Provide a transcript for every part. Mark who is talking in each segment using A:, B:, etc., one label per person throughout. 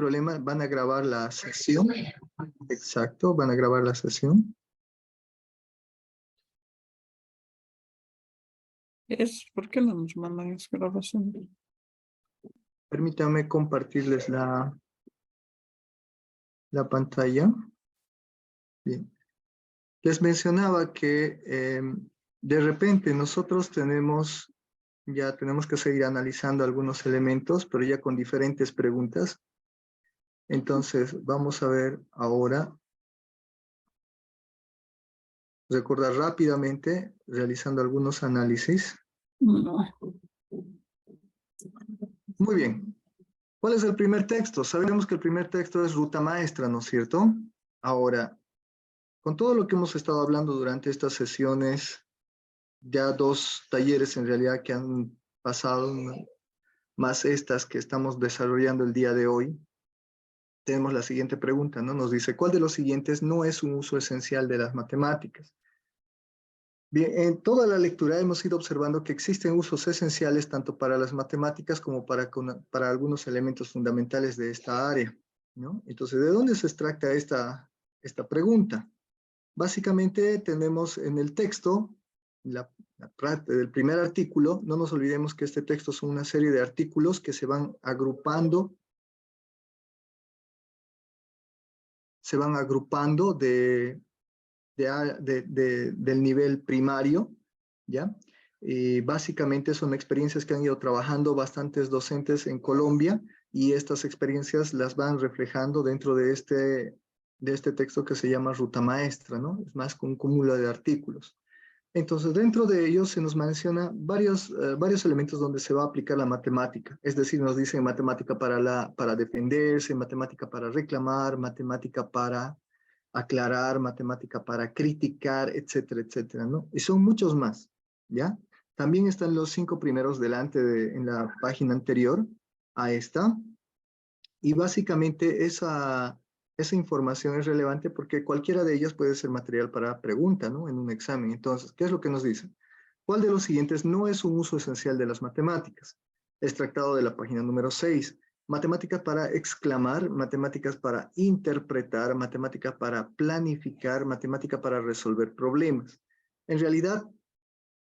A: problema, van a grabar la sesión. Exacto, van a grabar la sesión.
B: ¿Por qué no nos mandan esa grabación?
A: Permítanme compartirles la pantalla. Bien. Les mencionaba que de repente nosotros tenemos que seguir analizando algunos elementos, pero ya con diferentes preguntas. Entonces, vamos a ver ahora, recordar rápidamente, realizando algunos análisis.
B: No.
A: Muy bien. ¿Cuál es el primer texto? Sabemos que el primer texto es ruta maestra, ¿no es cierto? Ahora, con todo lo que hemos estado hablando durante estas sesiones, ya 2 talleres en realidad que han pasado, más estas que estamos desarrollando el día de hoy, tenemos la siguiente pregunta, ¿no? Nos dice, ¿cuál de los siguientes no es un uso esencial de las matemáticas? Bien, en toda la lectura hemos ido observando que existen usos esenciales tanto para las matemáticas como para algunos elementos fundamentales de esta área, ¿no? Entonces, ¿de dónde se extracta esta pregunta? Básicamente tenemos en el texto, la parte del primer artículo, no nos olvidemos que este texto son una serie de artículos que se van agrupando del nivel primario, ¿ya? Básicamente son experiencias que han ido trabajando bastantes docentes en Colombia y estas experiencias las van reflejando dentro de este texto que se llama Ruta Maestra, ¿no? Es más que un cúmulo de artículos. Entonces, dentro de ellos se nos menciona varios elementos donde se va a aplicar la matemática. Es decir, nos dicen matemática para defenderse, matemática para reclamar, matemática para aclarar, matemática para criticar, etcétera, etcétera, ¿no? Y son muchos más, ¿ya? También están los 5 primeros en la página anterior a esta. Y básicamente esa información es relevante porque cualquiera de ellas puede ser material para pregunta, ¿no? En un examen. Entonces, ¿qué es lo que nos dicen? ¿Cuál de los siguientes no es un uso esencial de las matemáticas? Extractado de la página número 6. Matemáticas para exclamar, matemáticas para interpretar, matemática para planificar, matemática para resolver problemas. En realidad,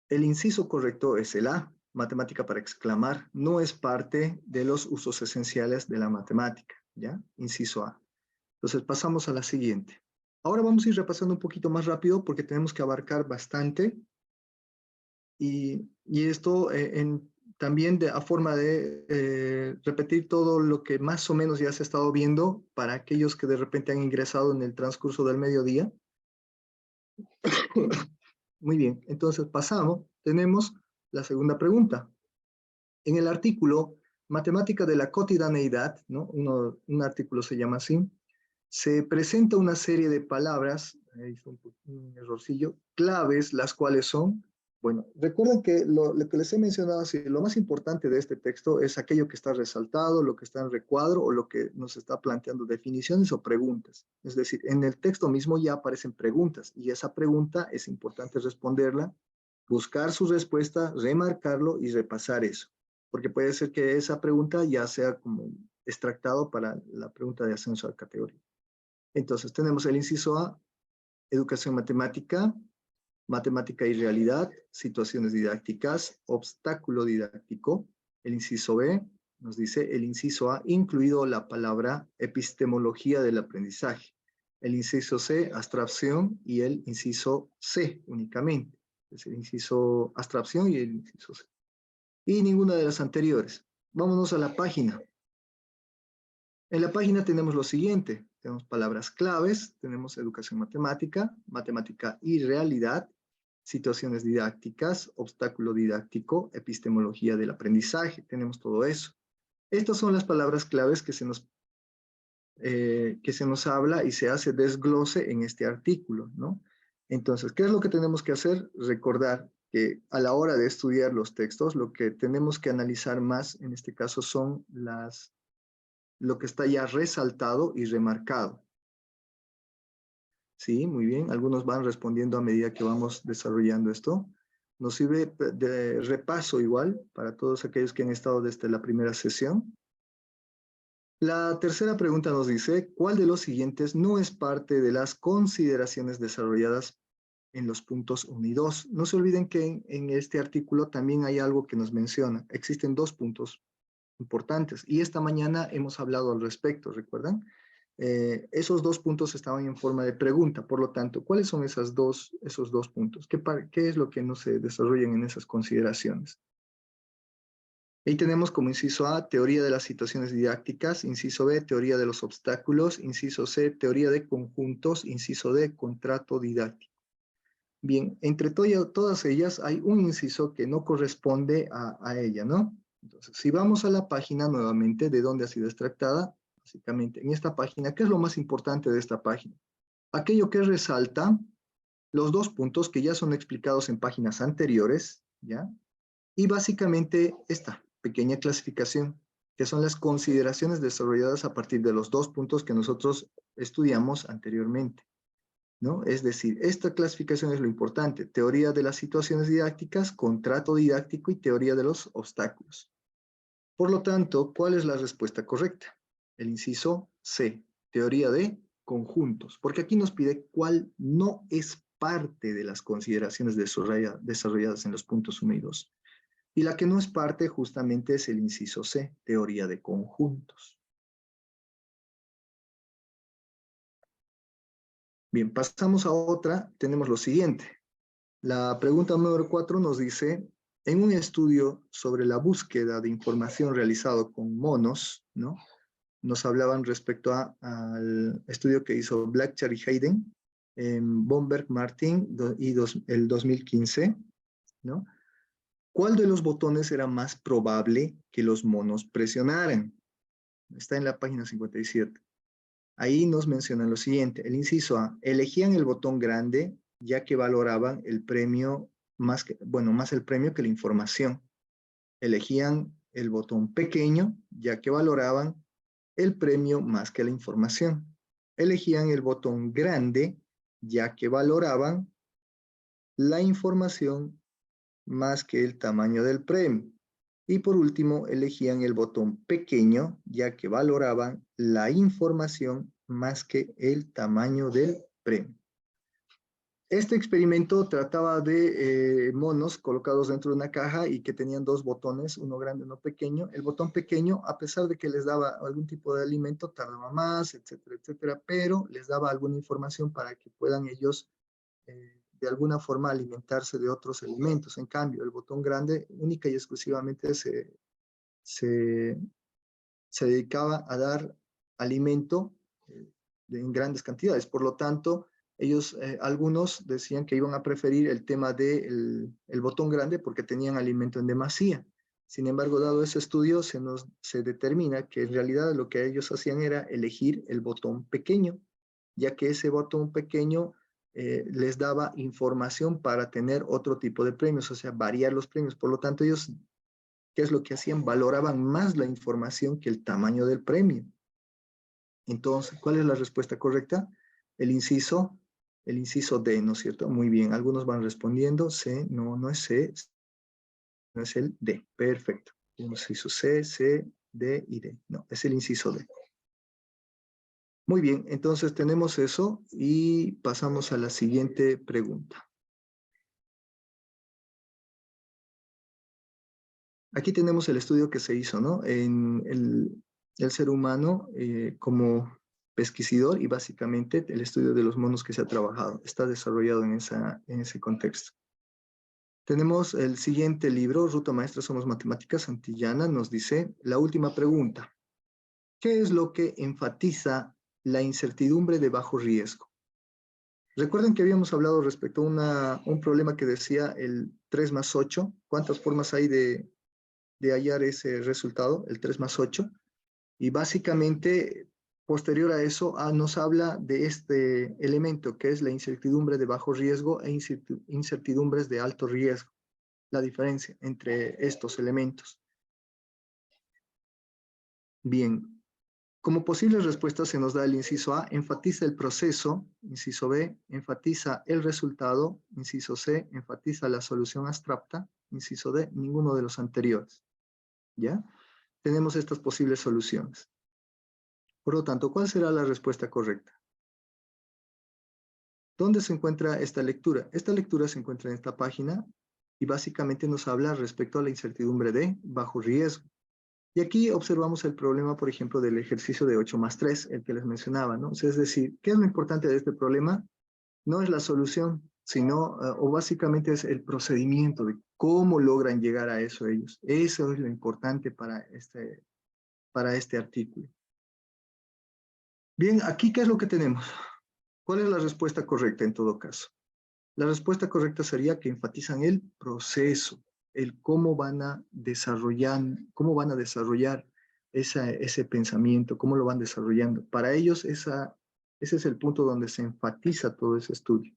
A: el inciso correcto es el A, matemática para exclamar, no es parte de los usos esenciales de la matemática, ¿ya? Inciso A. Entonces pasamos a la siguiente. Ahora vamos a ir repasando un poquito más rápido porque tenemos que abarcar bastante y esto también a forma de repetir todo lo que más o menos ya se ha estado viendo para aquellos que de repente han ingresado en el transcurso del mediodía. Muy bien, entonces tenemos la segunda pregunta. En el artículo Matemática de la cotidianeidad, ¿no? Un artículo se llama así, se presenta una serie de palabras, ahí hizo un errorcillo, claves, las cuales son, bueno, recuerden que lo que les he mencionado así, lo más importante de este texto es aquello que está resaltado, lo que está en recuadro o lo que nos está planteando definiciones o preguntas. Es decir, en el texto mismo ya aparecen preguntas y esa pregunta es importante responderla, buscar su respuesta, remarcarlo y repasar eso. Porque puede ser que esa pregunta ya sea como extractado para la pregunta de ascenso a categoría. Entonces tenemos el inciso A, educación matemática, matemática y realidad, situaciones didácticas, obstáculo didáctico. El inciso B nos dice el inciso A, incluido la palabra epistemología del aprendizaje. El inciso C, abstracción, y el inciso C únicamente. Es el inciso abstracción y el inciso C. Y ninguna de las anteriores. Vámonos a la página. En la página tenemos lo siguiente. Tenemos palabras claves, tenemos educación matemática, matemática y realidad, situaciones didácticas, obstáculo didáctico, epistemología del aprendizaje. Tenemos todo eso. Estas son las palabras claves que se nos habla y se hace desglose en este artículo, ¿no? Entonces, ¿qué es lo que tenemos que hacer? Recordar que a la hora de estudiar los textos, lo que tenemos que analizar más, en este caso, son lo que está ya resaltado y remarcado. Sí, muy bien. Algunos van respondiendo a medida que vamos desarrollando esto. Nos sirve de repaso igual para todos aquellos que han estado desde la primera sesión. La tercera pregunta nos dice, ¿cuál de los siguientes no es parte de las consideraciones desarrolladas en los puntos 1 y 2? No se olviden que en este artículo también hay algo que nos menciona. Existen dos puntos importantes y esta mañana hemos hablado al respecto, ¿recuerdan? Esos dos puntos estaban en forma de pregunta, por lo tanto, ¿cuáles son esos dos puntos? ¿Qué es lo que no se desarrollan en esas consideraciones? Ahí tenemos como inciso A, teoría de las situaciones didácticas, inciso B, teoría de los obstáculos, inciso C, teoría de conjuntos, inciso D, contrato didáctico. Bien, entre todas ellas hay un inciso que no corresponde a ella, ¿no? Entonces, si vamos a la página nuevamente de dónde ha sido extractada, básicamente en esta página, ¿qué es lo más importante de esta página? Aquello que resalta los dos puntos que ya son explicados en páginas anteriores, ¿ya? Y básicamente esta pequeña clasificación, que son las consideraciones desarrolladas a partir de los dos puntos que nosotros estudiamos anteriormente, ¿no? Es decir, esta clasificación es lo importante: teoría de las situaciones didácticas, contrato didáctico y teoría de los obstáculos. Por lo tanto, ¿cuál es la respuesta correcta? El inciso C, teoría de conjuntos, porque aquí nos pide cuál no es parte de las consideraciones desarrolladas en los puntos 1 y 2. Y la que no es parte justamente es el inciso C, teoría de conjuntos. Bien, pasamos a otra. Tenemos lo siguiente. La pregunta número 4 nos dice, en un estudio sobre la búsqueda de información realizado con monos, ¿no? Nos hablaban respecto al estudio que hizo Blackchar y Hayden, Bomberg, Martin el 2015, ¿no? ¿Cuál de los botones era más probable que los monos presionaran? Está en la página 57. Ahí nos mencionan lo siguiente. El inciso A, elegían el botón grande ya que valoraban el premio más el premio que la información. Elegían el botón pequeño ya que valoraban el premio más que la información. Elegían el botón grande ya que valoraban la información más que el tamaño del premio. Y por último, elegían el botón pequeño, ya que valoraban la información más que el tamaño del premio. Este experimento trataba de monos colocados dentro de una caja y que tenían dos botones, uno grande y uno pequeño. El botón pequeño, a pesar de que les daba algún tipo de alimento, tardaba más, etcétera, etcétera, pero les daba alguna información para que puedan ellos de alguna forma alimentarse de otros alimentos. En cambio, el botón grande única y exclusivamente se dedicaba a dar alimento en grandes cantidades. Por lo tanto, ellos, algunos decían que iban a preferir el tema del botón grande porque tenían alimento en demasía. Sin embargo, dado ese estudio, se determina que en realidad lo que ellos hacían era elegir el botón pequeño, ya que ese botón pequeño les daba información para tener otro tipo de premios, o sea, variar los premios. Por lo tanto, ellos, ¿qué es lo que hacían? Valoraban más la información que el tamaño del premio. Entonces, ¿cuál es la respuesta correcta? El inciso D, ¿no es cierto? Muy bien, algunos van respondiendo C, no es C, no es el D. Perfecto. Inciso C, D y D. No, es el inciso D. Muy bien, entonces tenemos eso y pasamos a la siguiente pregunta. Aquí tenemos el estudio que se hizo, ¿no? En el ser humano como pesquisidor y básicamente el estudio de los monos que se ha trabajado. Está desarrollado en ese contexto. Tenemos el siguiente libro, Ruta Maestra Somos Matemáticas, Santillana, nos dice la última pregunta. ¿Qué es lo que enfatiza la incertidumbre de bajo riesgo? Recuerden que habíamos hablado respecto a un problema que decía el 3 más 8. ¿Cuántas formas hay de hallar ese resultado, el 3 más 8? Y básicamente, posterior a eso, nos habla de este elemento que es la incertidumbre de bajo riesgo e incertidumbres de alto riesgo. La diferencia entre estos elementos. Bien, como posibles respuestas se nos da el inciso A, enfatiza el proceso, inciso B, enfatiza el resultado, inciso C, enfatiza la solución abstracta, inciso D, ninguno de los anteriores. ¿Ya? Tenemos estas posibles soluciones. Por lo tanto, ¿cuál será la respuesta correcta? ¿Dónde se encuentra esta lectura? Esta lectura se encuentra en esta página y básicamente nos habla respecto a la incertidumbre de bajo riesgo. Y aquí observamos el problema, por ejemplo, del ejercicio de 8+3, el que les mencionaba, ¿no? O sea, es decir, ¿qué es lo importante de este problema? No es la solución, sino, o básicamente es el procedimiento de cómo logran llegar a eso ellos. Eso es lo importante para este artículo. Bien, aquí, ¿qué es lo que tenemos? ¿Cuál es la respuesta correcta en todo caso? La respuesta correcta sería que enfatizan el proceso, el cómo van a desarrollar ese pensamiento, cómo lo van desarrollando. Para ellos, ese es el punto donde se enfatiza todo ese estudio.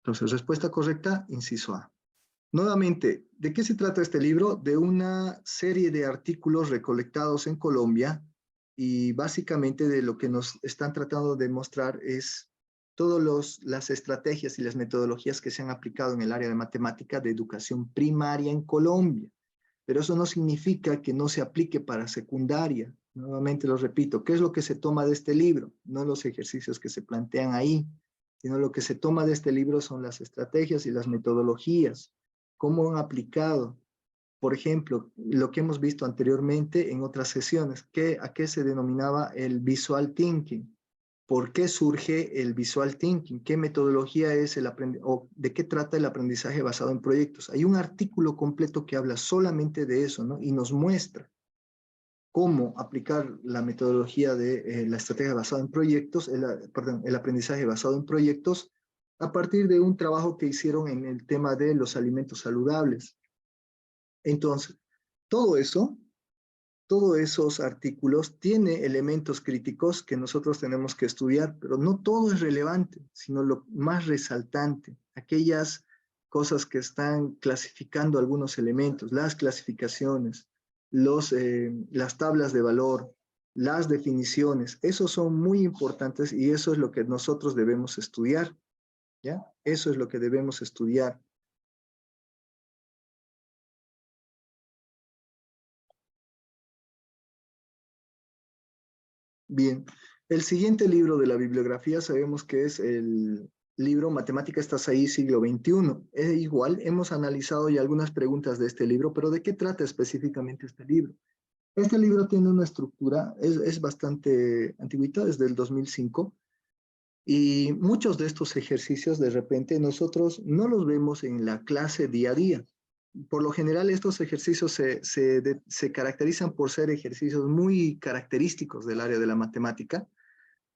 A: Entonces, respuesta correcta, inciso A. Nuevamente, ¿de qué se trata este libro? De una serie de artículos recolectados en Colombia y básicamente de lo que nos están tratando de mostrar es todas las estrategias y las metodologías que se han aplicado en el área de matemática de educación primaria en Colombia. Pero eso no significa que no se aplique para secundaria. Nuevamente lo repito, ¿qué es lo que se toma de este libro? No los ejercicios que se plantean ahí, sino lo que se toma de este libro son las estrategias y las metodologías, cómo han aplicado. Por ejemplo, lo que hemos visto anteriormente en otras sesiones, ¿a qué se denominaba el visual thinking? ¿Por qué surge el visual thinking? ¿Qué metodología es o de qué trata el aprendizaje basado en proyectos? Hay un artículo completo que habla solamente de eso, ¿no? Y nos muestra cómo aplicar la metodología de la estrategia basada en proyectos, el aprendizaje basado en proyectos, a partir de un trabajo que hicieron en el tema de los alimentos saludables. Entonces, todos esos artículos tiene elementos críticos que nosotros tenemos que estudiar, pero no todo es relevante, sino lo más resaltante, aquellas cosas que están clasificando algunos elementos, las clasificaciones, las tablas de valor, las definiciones, esos son muy importantes y eso es lo que nosotros debemos estudiar, ¿ya? Eso es lo que debemos estudiar. Bien, el siguiente libro de la bibliografía sabemos que es el libro Matemática estás ahí, siglo XXI. Igual, hemos analizado ya algunas preguntas de este libro, pero ¿de qué trata específicamente este libro? Este libro tiene una estructura, es bastante antiguito, es del 2005, y muchos de estos ejercicios de repente nosotros no los vemos en la clase día a día. Por lo general estos ejercicios se caracterizan por ser ejercicios muy característicos del área de la matemática.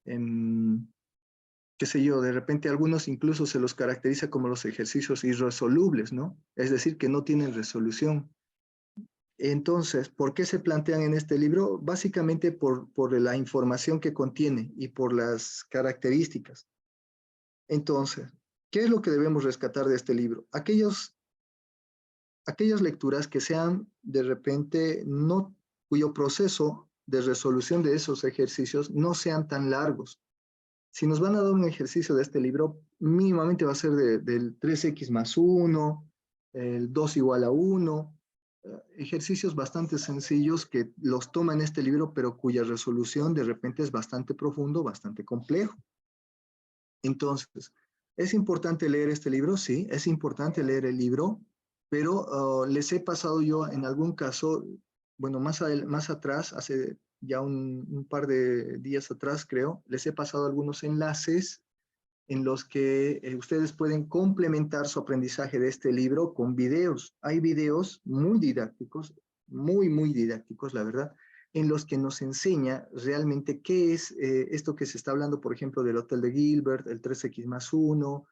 A: Qué sé yo, de repente algunos incluso se los caracteriza como los ejercicios irresolubles, ¿no? Es decir, que no tienen resolución. Entonces, ¿por qué se plantean en este libro? Básicamente por la información que contiene y por las características. Entonces, ¿qué es lo que debemos rescatar de este libro? Aquellas lecturas que sean de repente cuyo proceso de resolución de esos ejercicios no sean tan largos. Si nos van a dar un ejercicio de este libro, mínimamente va a ser del 3x+1, el 2 igual a 1, ejercicios bastante sencillos que los toma en este libro, pero cuya resolución de repente es bastante profundo, bastante complejo. Entonces, ¿es importante leer este libro? Sí, es importante leer el libro, pero les he pasado yo en algún caso, bueno, más atrás, hace ya un par de días atrás, creo, les he pasado algunos enlaces en los que ustedes pueden complementar su aprendizaje de este libro con videos. Hay videos muy didácticos, muy didácticos, la verdad, en los que nos enseña realmente qué es esto que se está hablando, por ejemplo, del Hotel de Gilbert, el 3x+1,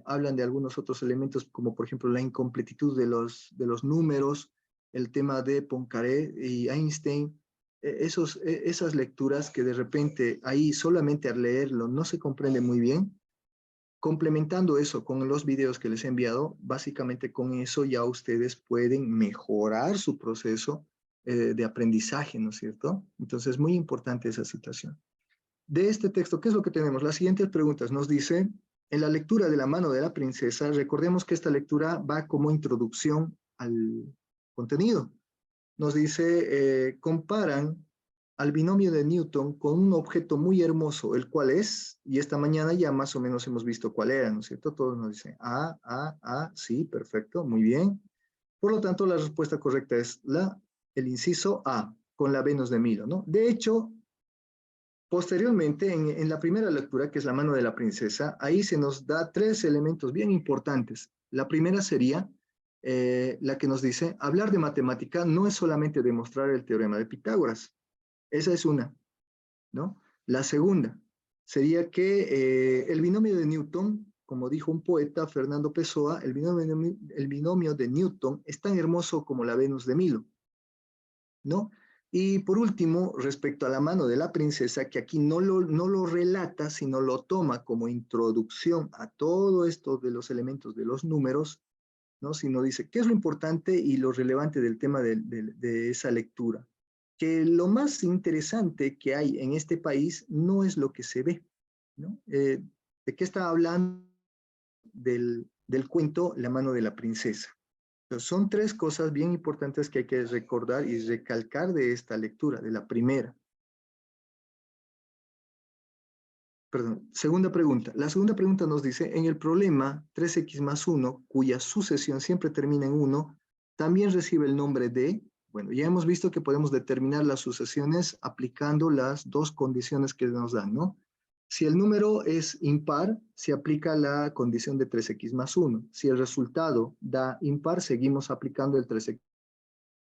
A: hablan de algunos otros elementos como, por ejemplo, la incompletitud de los números, el tema de Poincaré y Einstein, esas lecturas que de repente ahí solamente al leerlo no se comprende muy bien, complementando eso con los videos que les he enviado, básicamente con eso ya ustedes pueden mejorar su proceso de aprendizaje, ¿no es cierto? Entonces es muy importante esa situación. De este texto, ¿qué es lo que tenemos? Las siguientes preguntas nos dice, en la lectura de La mano de la princesa, recordemos que esta lectura va como introducción al contenido. Nos dice, comparan al binomio de Newton con un objeto muy hermoso, el cual es, y esta mañana ya más o menos hemos visto cuál era, ¿no es cierto? Todos nos dicen sí, perfecto, muy bien. Por lo tanto, la respuesta correcta es el inciso A, con la Venus de Milo, ¿no? De hecho, posteriormente, en la primera lectura, que es la mano de la princesa, ahí se nos da tres elementos bien importantes. La primera sería la que nos dice, hablar de matemática no es solamente demostrar el teorema de Pitágoras. Esa es una, ¿no? La segunda sería que el binomio de Newton, como dijo un poeta, Fernando Pessoa, el binomio de Newton es tan hermoso como la Venus de Milo, ¿no? Y por último, respecto a la mano de la princesa, que aquí no lo relata, sino lo toma como introducción a todo esto de los elementos de los números, ¿no? Sino dice, ¿qué es lo importante y lo relevante del tema de esa lectura? Que lo más interesante que hay en este país no es lo que se ve, ¿no? ¿De qué está hablando? Del cuento La mano de la princesa. Entonces, son tres cosas bien importantes que hay que recordar y recalcar de esta lectura, de la primera. Perdón, segunda pregunta. La segunda pregunta nos dice, en el problema 3x más 1, cuya sucesión siempre termina en 1, también recibe el nombre de, bueno, ya hemos visto que podemos determinar las sucesiones aplicando las dos condiciones que nos dan, ¿no? Si el número es impar, se aplica la condición de 3x más 1. Si el resultado da impar, seguimos aplicando el 3x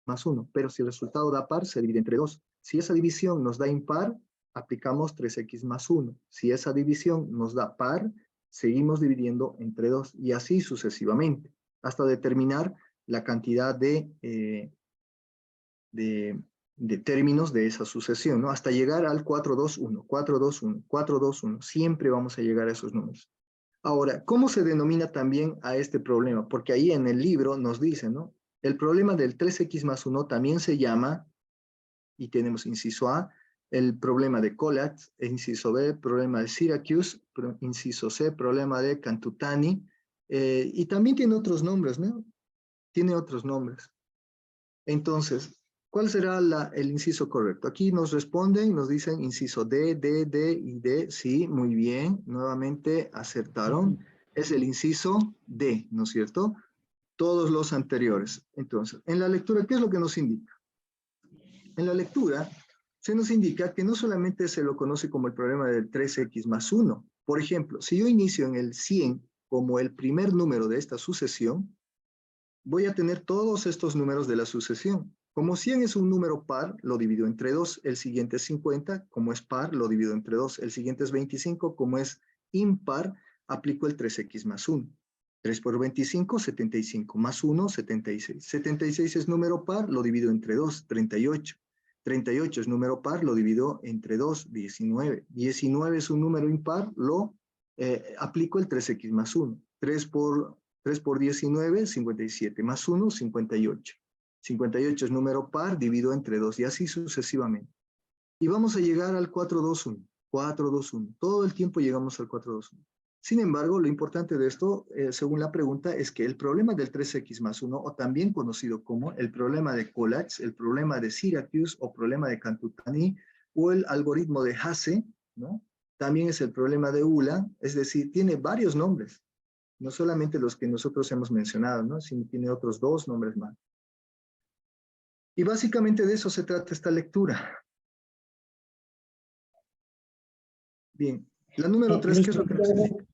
A: más 1. Pero si el resultado da par, se divide entre 2. Si esa división nos da impar, aplicamos 3x más 1. Si esa división nos da par, seguimos dividiendo entre 2 y así sucesivamente, hasta determinar la cantidad de términos de esa sucesión, ¿no? Hasta llegar al 4, 2, 1, 4, 2, 1, 4, 2, 1. Siempre vamos a llegar a esos números. Ahora, ¿cómo se denomina también a este problema? Porque ahí en el libro nos dice, ¿no? El problema del 3x más 1 también se llama, y tenemos inciso A, el problema de Collatz, inciso B, problema de Syracuse, inciso C, problema de Cantutani, y también tiene otros nombres, ¿no? Tiene otros nombres. Entonces, ¿cuál será el inciso correcto? Aquí nos responden, nos dicen inciso D, D, D y D. Sí, muy bien, nuevamente acertaron. Es el inciso D, ¿no es cierto? Todos los anteriores. Entonces, en la lectura, ¿qué es lo que nos indica? En la lectura se nos indica que no solamente se lo conoce como el problema del 3x más 1. Por ejemplo, si yo inicio en el 100 como el primer número de esta sucesión, voy a tener todos estos números de la sucesión. Como 100 es un número par, lo divido entre 2. El siguiente es 50, como es par, lo divido entre 2. El siguiente es 25, como es impar, aplico el 3x más 1. 3 por 25, 75, más 1, 76. 76 es número par, lo divido entre 2, 38. 38 es número par, lo divido entre 2, 19. 19 es un número impar, lo aplico el 3x más 1. 3 por 19, 57, más 1, 58. 58 es número par, divido entre 2 y así sucesivamente. Y vamos a llegar al 421. 421. Todo el tiempo llegamos al 421. Sin embargo, lo importante de esto, según la pregunta, es que el problema del 3x más 1, o también conocido como el problema de Collatz, el problema de Syracuse o problema de Cantutani, o el algoritmo de Hasse, ¿no? También es el problema de Euler, es decir, tiene varios nombres, no solamente los que nosotros hemos mencionado, ¿no? Sino tiene otros dos nombres más. Y básicamente de eso se trata esta lectura. Bien, la número 3, ¿qué es lo que nos indica?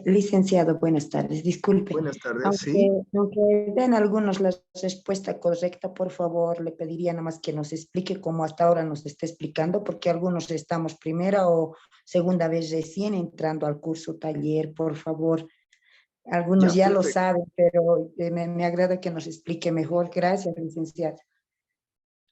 C: Licenciado, buenas tardes. Disculpe.
A: Buenas tardes, sí.
C: Aunque den algunos la respuesta correcta, por favor, le pediría nada más que nos explique cómo hasta ahora nos está explicando, porque algunos estamos primera o segunda vez recién entrando al curso taller, por favor. Algunos ya lo saben, pero me agrada que nos explique mejor. Gracias, licenciado.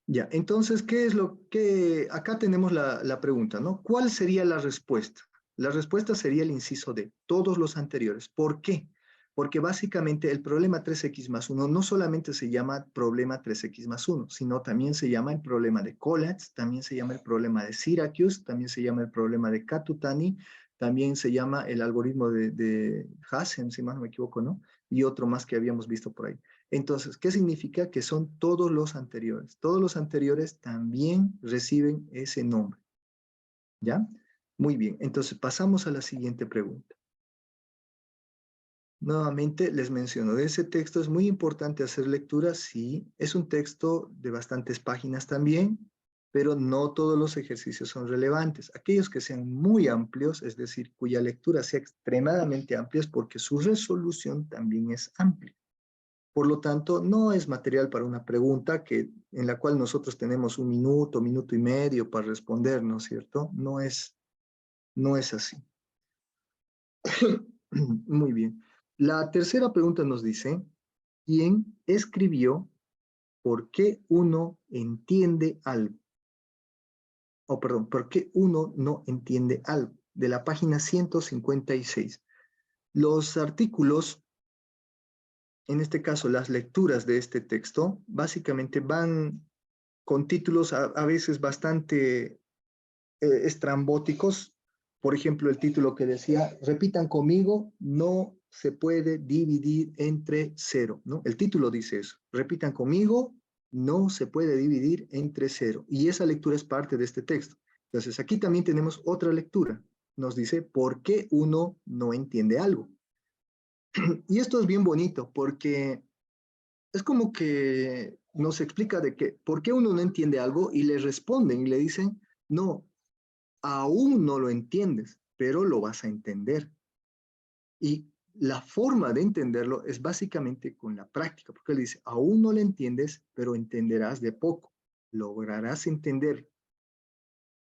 A: Ya, entonces, ¿qué es lo que... Acá tenemos la pregunta, ¿no? ¿Cuál sería la respuesta? La respuesta sería el inciso D, todos los anteriores. ¿Por qué? Porque básicamente el problema 3x más 1 no solamente se llama problema 3x más 1, sino también se llama el problema de Collatz, también se llama el problema de Syracuse, también se llama el problema de Cantutani, también se llama el algoritmo de Hasse, si más no me equivoco, ¿no? Y otro más que habíamos visto por ahí. Entonces, ¿qué significa? Que son todos los anteriores. Todos los anteriores también reciben ese nombre. ¿Ya? Muy bien, entonces pasamos a la siguiente pregunta. Nuevamente les menciono, de ese texto es muy importante hacer lectura, sí, es un texto de bastantes páginas también, pero no todos los ejercicios son relevantes. Aquellos que sean muy amplios, es decir, cuya lectura sea extremadamente amplia, es porque su resolución también es amplia. Por lo tanto, no es material para una pregunta en la cual nosotros tenemos un minuto, minuto y medio para responder, ¿no es cierto? No es así. Muy bien. La tercera pregunta nos dice, ¿quién escribió por qué uno entiende algo? O perdón, ¿por qué uno no entiende algo? De la página 156. Los artículos, en este caso las lecturas de este texto, básicamente van con títulos a veces bastante estrambóticos. Por ejemplo, el título que decía, repitan conmigo, no se puede dividir entre cero, ¿no? El título dice eso, repitan conmigo, no se puede dividir entre cero. Y esa lectura es parte de este texto. Entonces, aquí también tenemos otra lectura. Nos dice, ¿por qué uno no entiende algo? Y esto es bien bonito, porque es como que nos explica de que, ¿por qué uno no entiende algo? Y le responden y le dicen, no, aún no lo entiendes, pero lo vas a entender. Y la forma de entenderlo es básicamente con la práctica, porque él dice, aún no lo entiendes, pero entenderás de poco, lograrás entender.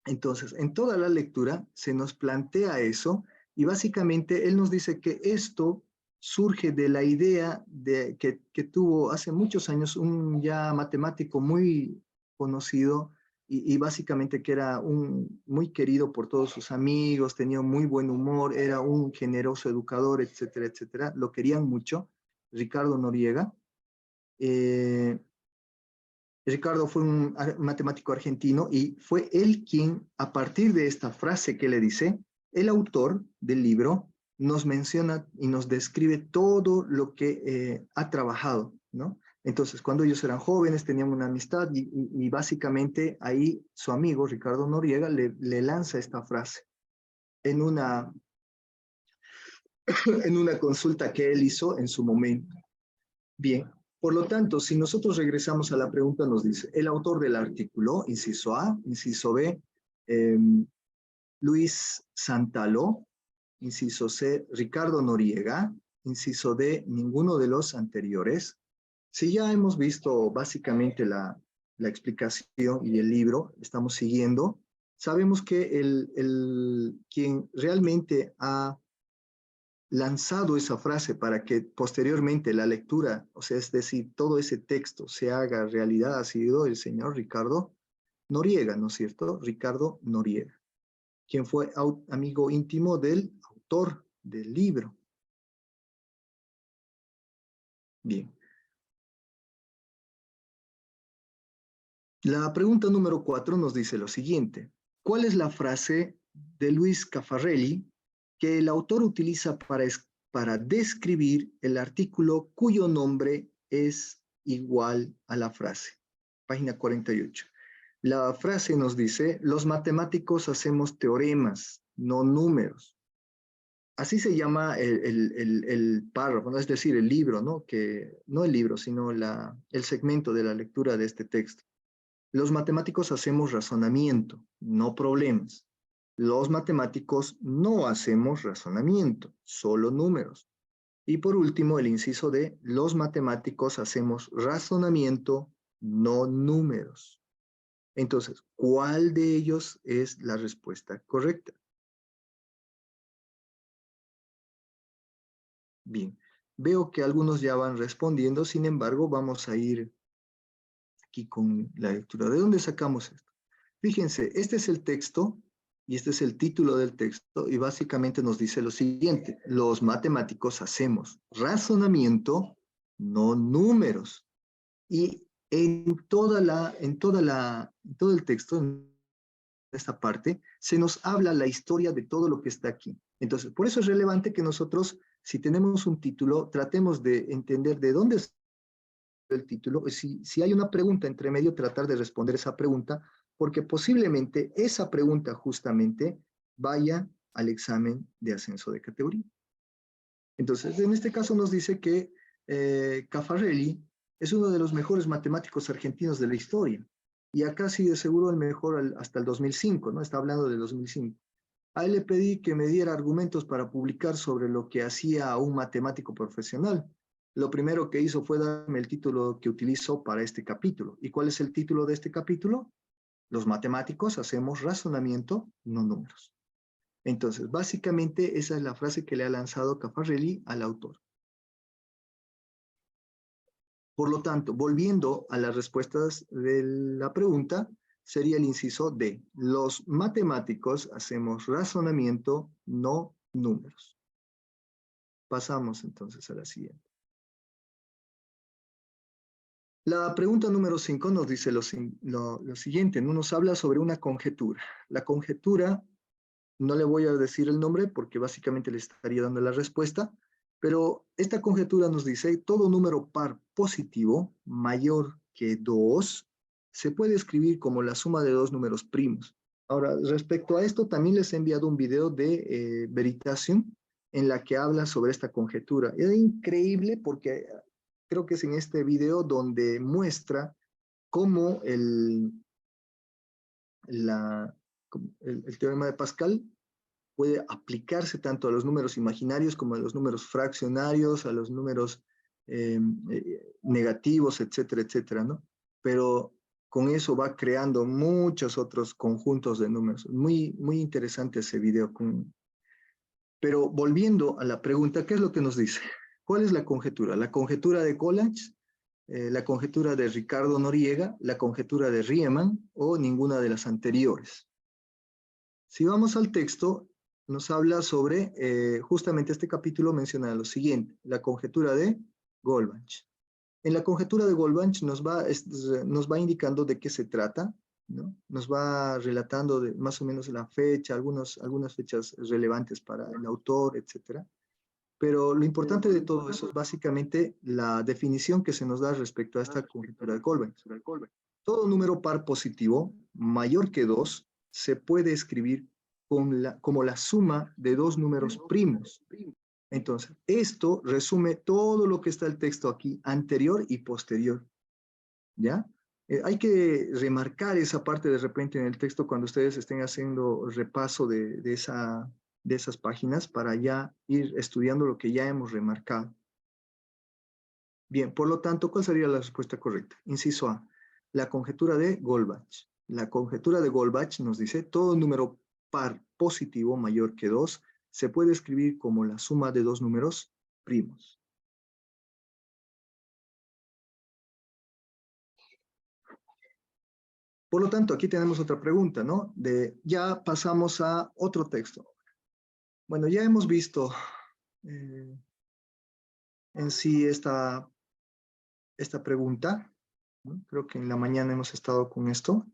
A: Entonces, en toda la lectura se nos plantea eso y básicamente él nos dice que esto surge de la idea que tuvo hace muchos años un ya matemático muy conocido y básicamente que era muy querido por todos sus amigos, tenía muy buen humor, era un generoso educador, etcétera, etcétera. Lo querían mucho, Ricardo Noriega. Eh, Ricardo fue un matemático argentino y fue él quien, a partir de esta frase que le dice, el autor del libro nos menciona y nos describe todo lo que ha trabajado, ¿no? Entonces, cuando ellos eran jóvenes, tenían una amistad y básicamente ahí su amigo, Ricardo Noriega, le lanza esta frase en en una consulta que él hizo en su momento. Bien, por lo tanto, si nosotros regresamos a la pregunta, nos dice, el autor del artículo, inciso A, inciso B, eh, Luis Santaló, inciso C, Ricardo Noriega, inciso D, ninguno de los anteriores. Si ya hemos visto básicamente la explicación y el libro, estamos siguiendo, sabemos que quien realmente ha lanzado esa frase para que posteriormente la lectura, o sea, es decir, todo ese texto se haga realidad, ha sido el señor Ricardo Noriega, ¿no es cierto? Ricardo Noriega, quien fue amigo íntimo del autor del libro. Bien. La pregunta número 4 nos dice lo siguiente. ¿Cuál es la frase de Luis Caffarelli que el autor utiliza para describir el artículo cuyo nombre es igual a la frase? Página 48. La frase nos dice, los matemáticos hacemos teoremas, no números. Así se llama el párrafo, ¿no? Es decir, el libro, ¿no? No el libro, sino el segmento de la lectura de este texto. Los matemáticos hacemos razonamiento, no problemas. Los matemáticos no hacemos razonamiento, solo números. Y por último, el inciso de los matemáticos hacemos razonamiento, no números. Entonces, ¿cuál de ellos es la respuesta correcta? Bien, veo que algunos ya van respondiendo, sin embargo, vamos a ir aquí con la lectura. ¿De dónde sacamos esto? Fíjense, este es el texto y este es el título del texto y básicamente nos dice lo siguiente, los matemáticos hacemos razonamiento, no números. Y en todo el texto, en esta parte, se nos habla la historia de todo lo que está aquí. Entonces, por eso es relevante que nosotros, si tenemos un título, tratemos de entender de dónde el título, si hay una pregunta entre medio, tratar de responder esa pregunta, porque posiblemente esa pregunta justamente vaya al examen de ascenso de categoría. Entonces, en este caso nos dice que Caffarelli es uno de los mejores matemáticos argentinos de la historia, y acá sí de seguro el mejor hasta el 2005, ¿no? Está hablando del 2005. A él le pedí que me diera argumentos para publicar sobre lo que hacía un matemático profesional. Lo primero que hizo fue darme el título que utilizo para este capítulo. ¿Y cuál es el título de este capítulo? Los matemáticos hacemos razonamiento, no números. Entonces, básicamente esa es la frase que le ha lanzado Caffarelli al autor. Por lo tanto, volviendo a las respuestas de la pregunta, sería el inciso D. Los matemáticos hacemos razonamiento, no números. Pasamos entonces a la siguiente. La pregunta número 5 nos dice lo siguiente, ¿no? Nos habla sobre una conjetura. La conjetura, no le voy a decir el nombre porque básicamente le estaría dando la respuesta, pero esta conjetura nos dice, todo número par positivo mayor que 2 se puede escribir como la suma de dos números primos. Ahora, respecto a esto, también les he enviado un video de Veritasium en la que habla sobre esta conjetura. Es increíble porque creo que es en este video donde muestra cómo el teorema de Pascal puede aplicarse tanto a los números imaginarios como a los números fraccionarios, a los números negativos, etcétera, etcétera, ¿no? Pero con eso va creando muchos otros conjuntos de números. Muy, muy interesante ese video. Pero volviendo a la pregunta, ¿qué es lo que nos dice? ¿Cuál es la conjetura? La conjetura de Collatz, la conjetura de Ricardo Noriega, la conjetura de Riemann o ninguna de las anteriores. Si vamos al texto, nos habla sobre, justamente este capítulo menciona lo siguiente, la conjetura de Goldbach. En la conjetura de Goldbach nos va indicando de qué se trata, ¿no? Nos va relatando más o menos la fecha, algunas fechas relevantes para el autor, etc. Pero lo importante de todo eso es básicamente la definición que se nos da respecto a esta conjetura de Goldbach. Todo número par positivo mayor que 2 se puede escribir como la suma de dos números primos. Entonces, esto resume todo lo que está el texto aquí, anterior y posterior. ¿Ya? Hay que remarcar esa parte de repente en el texto cuando ustedes estén haciendo repaso de esas páginas para ya ir estudiando lo que ya hemos remarcado. Bien, por lo tanto, ¿cuál sería la respuesta correcta? Inciso A, la conjetura de Goldbach. La conjetura de Goldbach nos dice, todo número par positivo mayor que 2 se puede escribir como la suma de dos números primos. Por lo tanto, aquí tenemos otra pregunta, ¿no? Ya pasamos a otro texto. Bueno, ya hemos visto en sí esta pregunta, ¿no? Creo que en la mañana hemos estado con esto.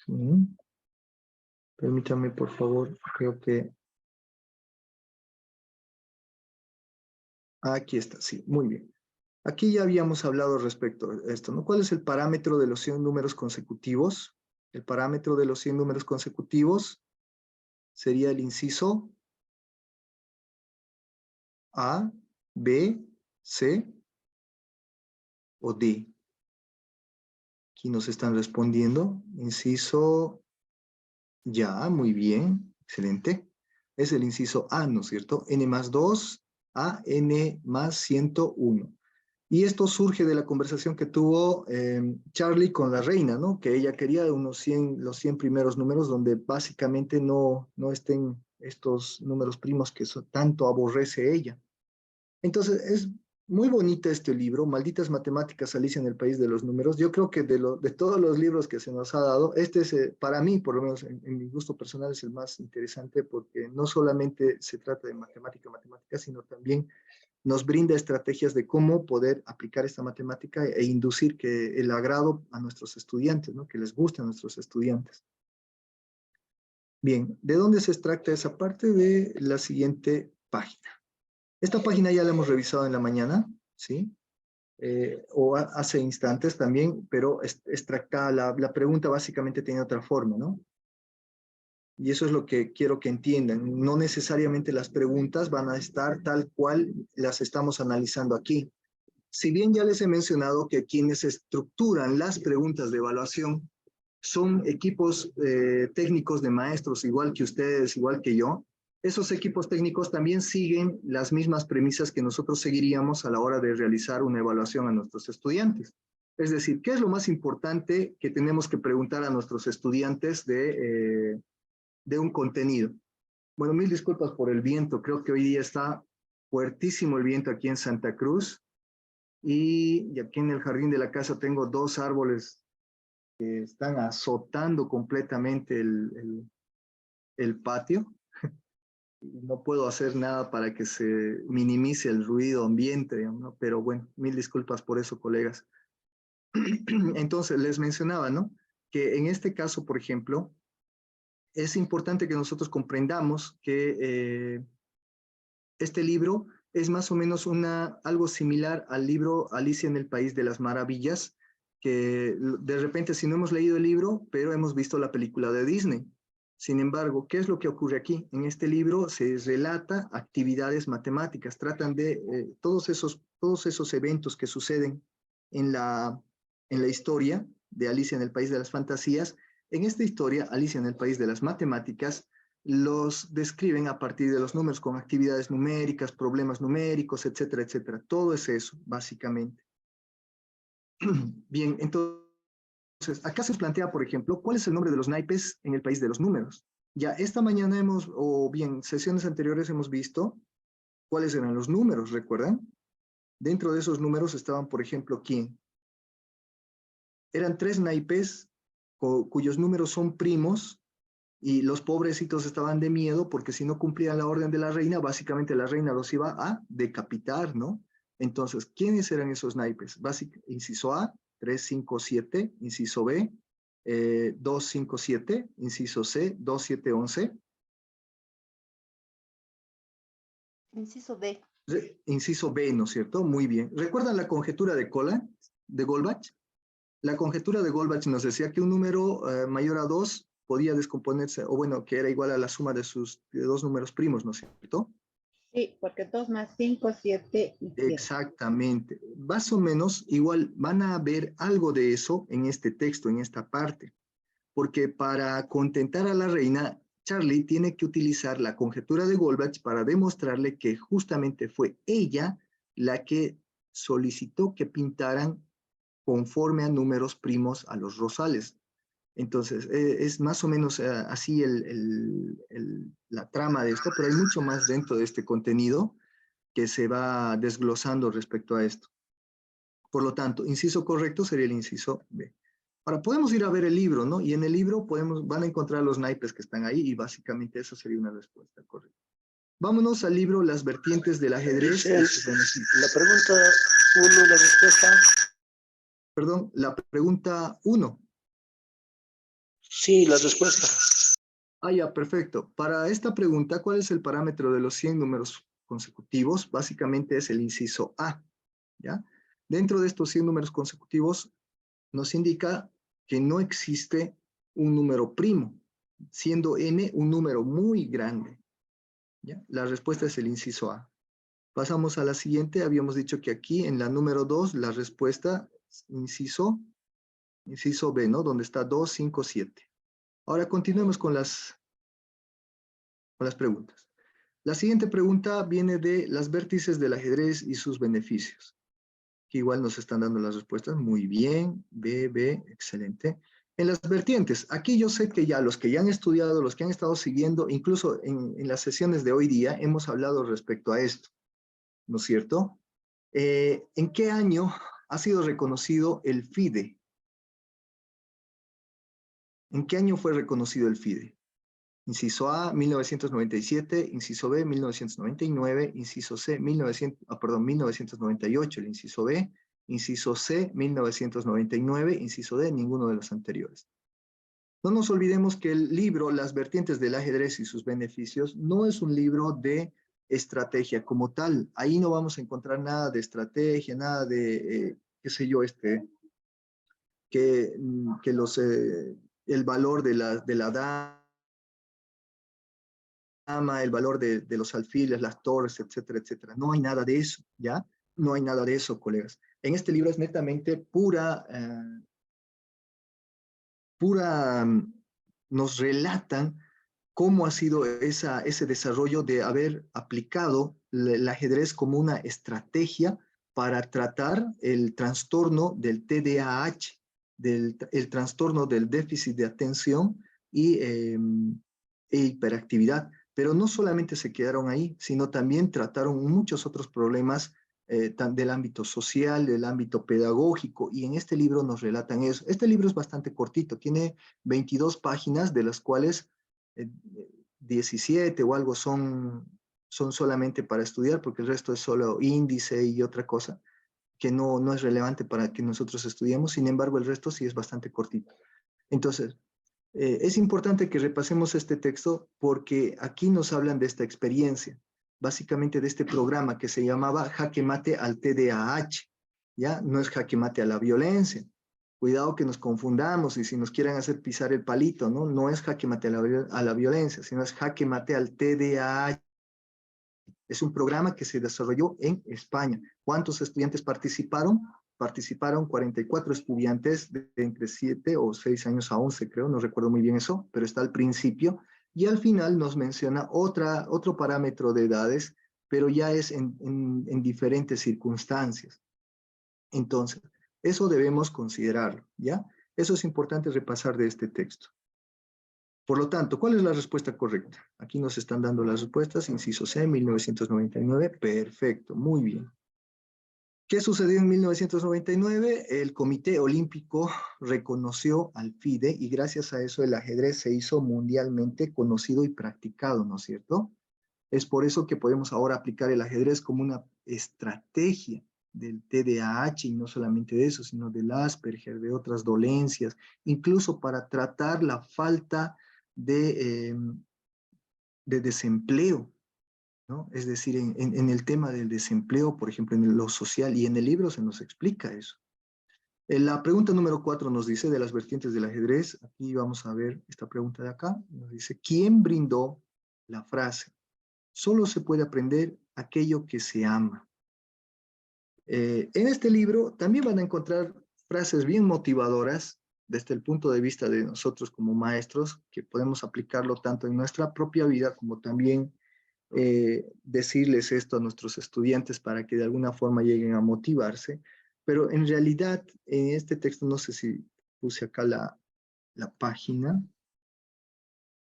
A: Sí. Permítame, por favor, creo que... Aquí está, sí, muy bien. Aquí ya habíamos hablado respecto a esto, ¿no? ¿Cuál es el parámetro de los 100 números consecutivos? El parámetro de los 100 números consecutivos sería el inciso A, B, C o D. Aquí nos están respondiendo. Inciso ya, muy bien, excelente. Es el inciso A, ¿no es cierto? N más 2 a N más 101. Y esto surge de la conversación que tuvo Charlie con la reina, ¿no? Que ella quería los 100 primeros números donde básicamente no estén estos números primos que tanto aborrece ella. Entonces, es muy bonita este libro, Malditas Matemáticas, Alicia en el País de los Números. Yo creo que de todos los libros que se nos ha dado, este es, para mí, por lo menos en mi gusto personal, es el más interesante porque no solamente se trata de matemática, sino también nos brinda estrategias de cómo poder aplicar esta matemática e inducir que el agrado a nuestros estudiantes, ¿no? Que les guste a nuestros estudiantes. Bien, ¿de dónde se extracta esa parte? De la siguiente página. Esta página ya la hemos revisado en la mañana, ¿sí? O hace instantes también, pero extractada, la pregunta básicamente tiene otra forma, ¿no? Y eso es lo que quiero que entiendan. No necesariamente las preguntas van a estar tal cual las estamos analizando aquí. Si bien ya les he mencionado que quienes estructuran las preguntas de evaluación son equipos técnicos de maestros, igual que ustedes, igual que yo, esos equipos técnicos también siguen las mismas premisas que nosotros seguiríamos a la hora de realizar una evaluación a nuestros estudiantes. Es decir, ¿qué es lo más importante que tenemos que preguntar a nuestros estudiantes de un contenido? Bueno, mil disculpas por el viento. Creo que hoy día está fuertísimo el viento aquí en Santa Cruz. Y aquí en el jardín de la casa tengo dos árboles que están azotando completamente el patio. No puedo hacer nada para que se minimice el ruido ambiente, digamos, ¿no? Pero bueno, mil disculpas por eso, colegas. Entonces, les mencionaba, ¿no? Que en este caso, por ejemplo, es importante que nosotros comprendamos que este libro es más o menos algo similar al libro Alicia en el País de las Maravillas, que de repente si no hemos leído el libro, pero hemos visto la película de Disney. Sin embargo, ¿qué es lo que ocurre aquí? En este libro se relata actividades matemáticas, tratan de todos esos eventos que suceden en la historia de Alicia en el País de las Fantasías. En esta historia, Alicia en el País de las Matemáticas, los describen a partir de los números con actividades numéricas, problemas numéricos, etcétera, etcétera. Todo es eso, básicamente. Bien, entonces, acá se plantea, por ejemplo, ¿cuál es el nombre de los naipes en el país de los números? Ya esta mañana o bien, sesiones anteriores hemos visto cuáles eran los números, ¿recuerdan? Dentro de esos números estaban, por ejemplo, ¿quién? Eran 3 naipes cuyos números son primos, y los pobrecitos estaban de miedo porque si no cumplían la orden de la reina, básicamente la reina los iba a decapitar, ¿no? Entonces, ¿quiénes eran esos naipes? Inciso A, 3, 5, 7, inciso B, 2, 5, 7, inciso C, 2, 7, 11.
D: Inciso B.
A: Inciso B, ¿no es cierto? Muy bien. ¿Recuerdan la conjetura de Goldbach? La conjetura de Goldbach nos decía que un número mayor a 2 podía descomponerse, o bueno, que era igual a la suma de sus dos números primos, ¿no es cierto?
D: Sí, porque 2 más 5, 7 y 7.
A: Exactamente. Más o menos igual van a ver algo de eso en este texto, en esta parte. Porque para contentar a la reina, Charlie tiene que utilizar la conjetura de Goldbach para demostrarle que justamente fue ella la que solicitó que pintaran conforme a números primos a los rosales. Entonces, es más o menos así la trama de esto, pero hay mucho más dentro de este contenido que se va desglosando respecto a esto. Por lo tanto, inciso correcto sería el inciso B. Ahora, podemos ir a ver el libro, ¿no? Y en el libro van a encontrar los naipes que están ahí y básicamente esa sería una respuesta correcta. Vámonos al libro Las vertientes del ajedrez.
E: La pregunta 1, la respuesta.
A: Perdón, la pregunta 1.
E: Sí, la respuesta.
A: Ah, ya, perfecto. Para esta pregunta, ¿cuál es el parámetro de los 100 números consecutivos? Básicamente es el inciso A, ¿ya? Dentro de estos 100 números consecutivos nos indica que no existe un número primo, siendo n un número muy grande, ¿ya? La respuesta es el inciso A. Pasamos a la siguiente. Habíamos dicho que aquí en la número 2, la respuesta es inciso B, ¿no? Donde está 2, 5, 7. Ahora continuemos con las preguntas. La siguiente pregunta viene de las vértices del ajedrez y sus beneficios. Que igual nos están dando las respuestas. Muy bien, B, excelente. En las vertientes, aquí yo sé que ya los que ya han estudiado, los que han estado siguiendo, incluso en las sesiones de hoy día, hemos hablado respecto a esto, ¿no es cierto? ¿En qué año ha sido reconocido el FIDE? ¿En qué año fue reconocido el FIDE? Inciso A, 1997, inciso B, 1999, inciso C, 1998, el inciso B, inciso C, 1999, inciso D, ninguno de los anteriores. No nos olvidemos que el libro Las vertientes del ajedrez y sus beneficios no es un libro de estrategia como tal. Ahí no vamos a encontrar nada de estrategia, nada de, qué sé yo, que el valor de la dama, el valor de los alfiles, las torres, etcétera, etcétera. No hay nada de eso, ¿ya? No hay nada de eso, colegas. En este libro es netamente nos relatan cómo ha sido ese desarrollo de haber aplicado el ajedrez como una estrategia para tratar el trastorno del TDAH, el trastorno del déficit de atención e hiperactividad. Pero no solamente se quedaron ahí, sino también trataron muchos otros problemas del ámbito social, del ámbito pedagógico, y en este libro nos relatan eso. Este libro es bastante cortito, tiene 22 páginas, de las cuales 17 o algo son solamente para estudiar, porque el resto es solo índice y otra cosa que no es relevante para que nosotros estudiemos. Sin embargo, el resto sí es bastante cortito. Entonces, es importante que repasemos este texto porque aquí nos hablan de esta experiencia, básicamente de este programa que se llamaba Jaque Mate al TDAH, ¿ya? No es Jaque Mate a la violencia. Cuidado que nos confundamos y si nos quieren hacer pisar el palito, ¿no? No es Jaque Mate a la violencia, sino es Jaque Mate al TDAH. Es un programa que se desarrolló en España. ¿Cuántos estudiantes participaron? Participaron 44 estudiantes de entre 7 o 6 años a 11, creo, no recuerdo muy bien eso, pero está al principio. Y al final nos menciona otro parámetro de edades, pero ya es en diferentes circunstancias. Entonces, eso debemos considerarlo, ¿ya? Eso es importante repasar de este texto. Por lo tanto, ¿cuál es la respuesta correcta? Aquí nos están dando las respuestas, inciso C, 1999, perfecto, muy bien. ¿Qué sucedió en 1999? El Comité Olímpico reconoció al FIDE y gracias a eso el ajedrez se hizo mundialmente conocido y practicado, ¿no es cierto? Es por eso que podemos ahora aplicar el ajedrez como una estrategia del TDAH y no solamente de eso, sino del Asperger, de otras dolencias, incluso para tratar la falta de desempleo, ¿no? Es decir, en el tema del desempleo, por ejemplo, en lo social, y en el libro se nos explica eso. La pregunta número 4 nos dice de las vertientes del ajedrez. Aquí vamos a ver esta pregunta de acá. Nos dice, ¿quién brindó la frase? Solo se puede aprender aquello que se ama. En este libro también van a encontrar frases bien motivadoras desde el punto de vista de nosotros como maestros, que podemos aplicarlo tanto en nuestra propia vida como también decirles esto a nuestros estudiantes para que de alguna forma lleguen a motivarse. Pero en realidad, en este texto, no sé si puse acá la página.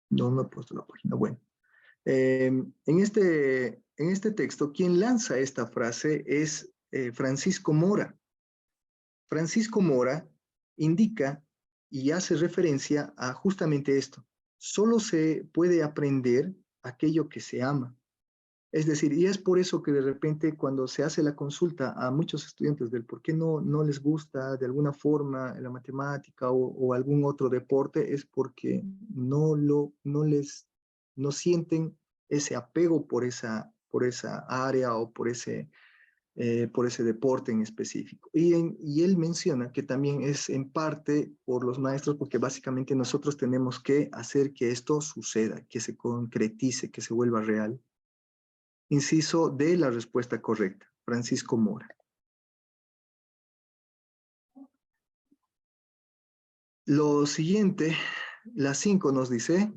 A: No he puesto la página. Bueno. En este texto, quien lanza esta frase es Francisco Mora. Francisco Mora indica y hace referencia a justamente esto. Solo se puede aprender aquello que se ama. Es decir, y es por eso que de repente cuando se hace la consulta a muchos estudiantes del por qué no les gusta de alguna forma la matemática o algún otro deporte, es porque no sienten ese apego por esa área o por ese deporte en específico. Y él menciona que también es en parte por los maestros, porque básicamente nosotros tenemos que hacer que esto suceda, que se concretice, que se vuelva real. Inciso D, la respuesta correcta, Francisco Mora. Lo siguiente, la 5 nos dice,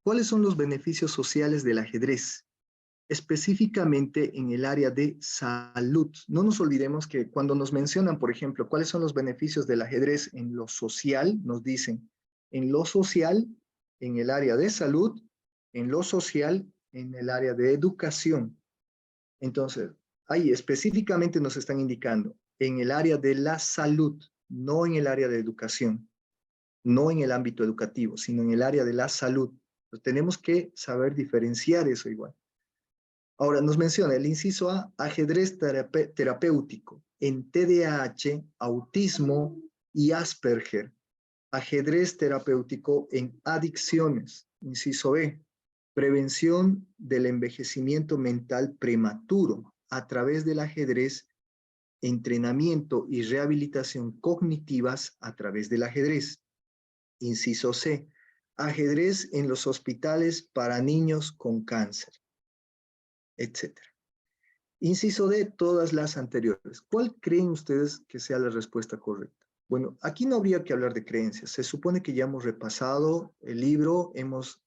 A: ¿cuáles son los beneficios sociales del ajedrez? Específicamente en el área de salud. No nos olvidemos que cuando nos mencionan, por ejemplo, cuáles son los beneficios del ajedrez en lo social, nos dicen en lo social, en el área de salud, en lo social, en el área de educación. Entonces, ahí específicamente nos están indicando en el área de la salud, no en el área de educación, no en el ámbito educativo, sino en el área de la salud. Entonces, tenemos que saber diferenciar eso igual. Ahora nos menciona el inciso A, ajedrez terapéutico en TDAH, autismo y Asperger. Ajedrez terapéutico en adicciones, inciso B. Prevención del envejecimiento mental prematuro a través del ajedrez, entrenamiento y rehabilitación cognitivas a través del ajedrez. Inciso C, ajedrez en los hospitales para niños con cáncer, etc. Inciso D, todas las anteriores. ¿Cuál creen ustedes que sea la respuesta correcta? Bueno, aquí no habría que hablar de creencias. Se supone que ya hemos repasado el libro, hemos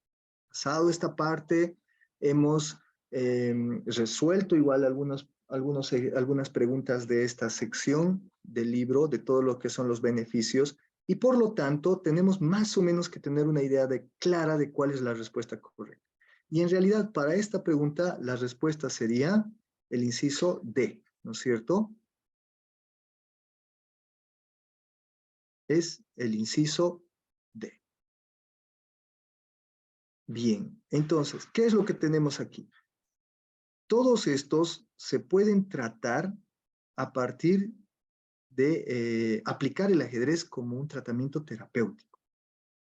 A: pasado esta parte, hemos resuelto igual algunas preguntas de esta sección del libro, de todo lo que son los beneficios, y por lo tanto tenemos más o menos que tener una idea clara de cuál es la respuesta correcta. Y en realidad para esta pregunta la respuesta sería el inciso D, ¿no es cierto? Es el inciso D. Bien, entonces, ¿qué es lo que tenemos aquí? Todos estos se pueden tratar a partir de aplicar el ajedrez como un tratamiento terapéutico.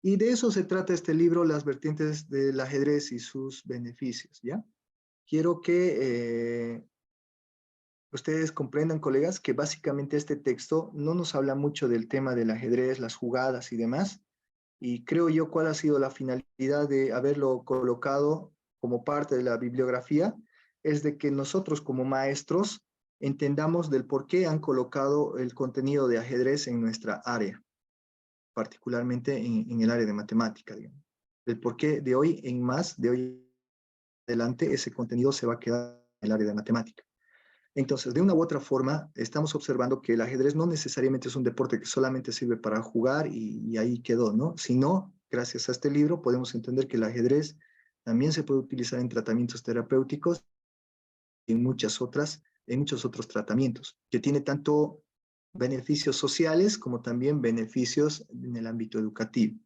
A: Y de eso se trata este libro, Las vertientes del ajedrez y sus beneficios, ¿ya? Quiero que ustedes comprendan, colegas, que básicamente este texto no nos habla mucho del tema del ajedrez, las jugadas y demás, y creo yo cuál ha sido la finalidad de haberlo colocado como parte de la bibliografía, es de que nosotros como maestros entendamos del por qué han colocado el contenido de ajedrez en nuestra área, particularmente en el área de matemática, digamos. El por qué de hoy en más, de hoy en adelante, ese contenido se va a quedar en el área de matemática. Entonces, de una u otra forma, estamos observando que el ajedrez no necesariamente es un deporte que solamente sirve para jugar y ahí quedó, ¿no? Sino, gracias a este libro, podemos entender que el ajedrez también se puede utilizar en tratamientos terapéuticos y en muchos otros tratamientos, que tiene tanto beneficios sociales como también beneficios en el ámbito educativo.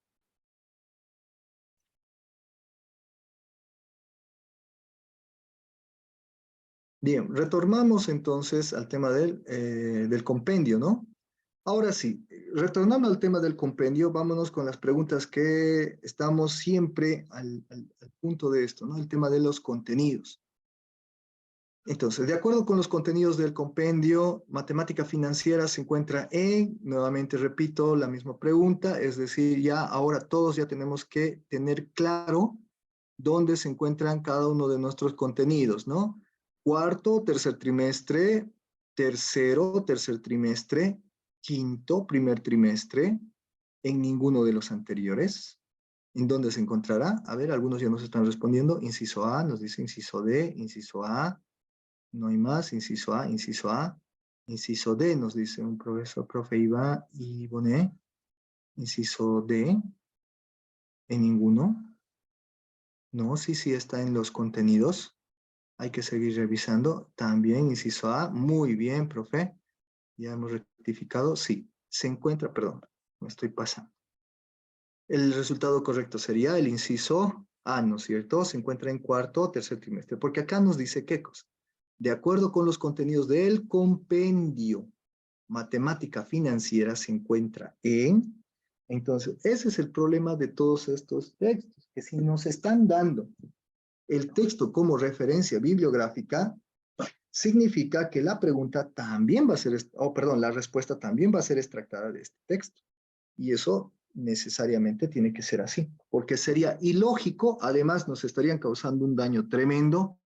A: Bien, retornamos entonces al tema del compendio, ¿no? Ahora sí, retornando al tema del compendio, vámonos con las preguntas que estamos siempre al punto de esto, ¿no? El tema de los contenidos. Entonces, de acuerdo con los contenidos del compendio, matemática financiera se encuentra nuevamente repito, la misma pregunta, es decir, ya ahora todos ya tenemos que tener claro dónde se encuentran cada uno de nuestros contenidos, ¿no? Cuarto, tercer trimestre, tercer trimestre, quinto, primer trimestre, en ninguno de los anteriores. ¿En dónde se encontrará? A ver, algunos ya nos están respondiendo. Inciso A, nos dice inciso D, inciso A, no hay más, inciso A, inciso A. Inciso D, nos dice un profesor, profe Iván y Bonet. Inciso D, en ninguno. No, sí está en los contenidos. Hay que seguir revisando. También, inciso A, muy bien, profe. Ya hemos rectificado, sí. Se encuentra, perdón, me estoy pasando. El resultado correcto sería el inciso A, ¿no es cierto? Se encuentra en cuarto o tercer trimestre, porque acá nos dice qué cosa. De acuerdo con los contenidos del compendio, matemática financiera se encuentra en... Entonces, ese es el problema de todos estos textos, que si nos están dando el texto como referencia bibliográfica, significa que la pregunta también va a ser, la respuesta también va a ser extractada de este texto. Y eso necesariamente tiene que ser así, porque sería ilógico, además nos estarían causando un daño tremendo.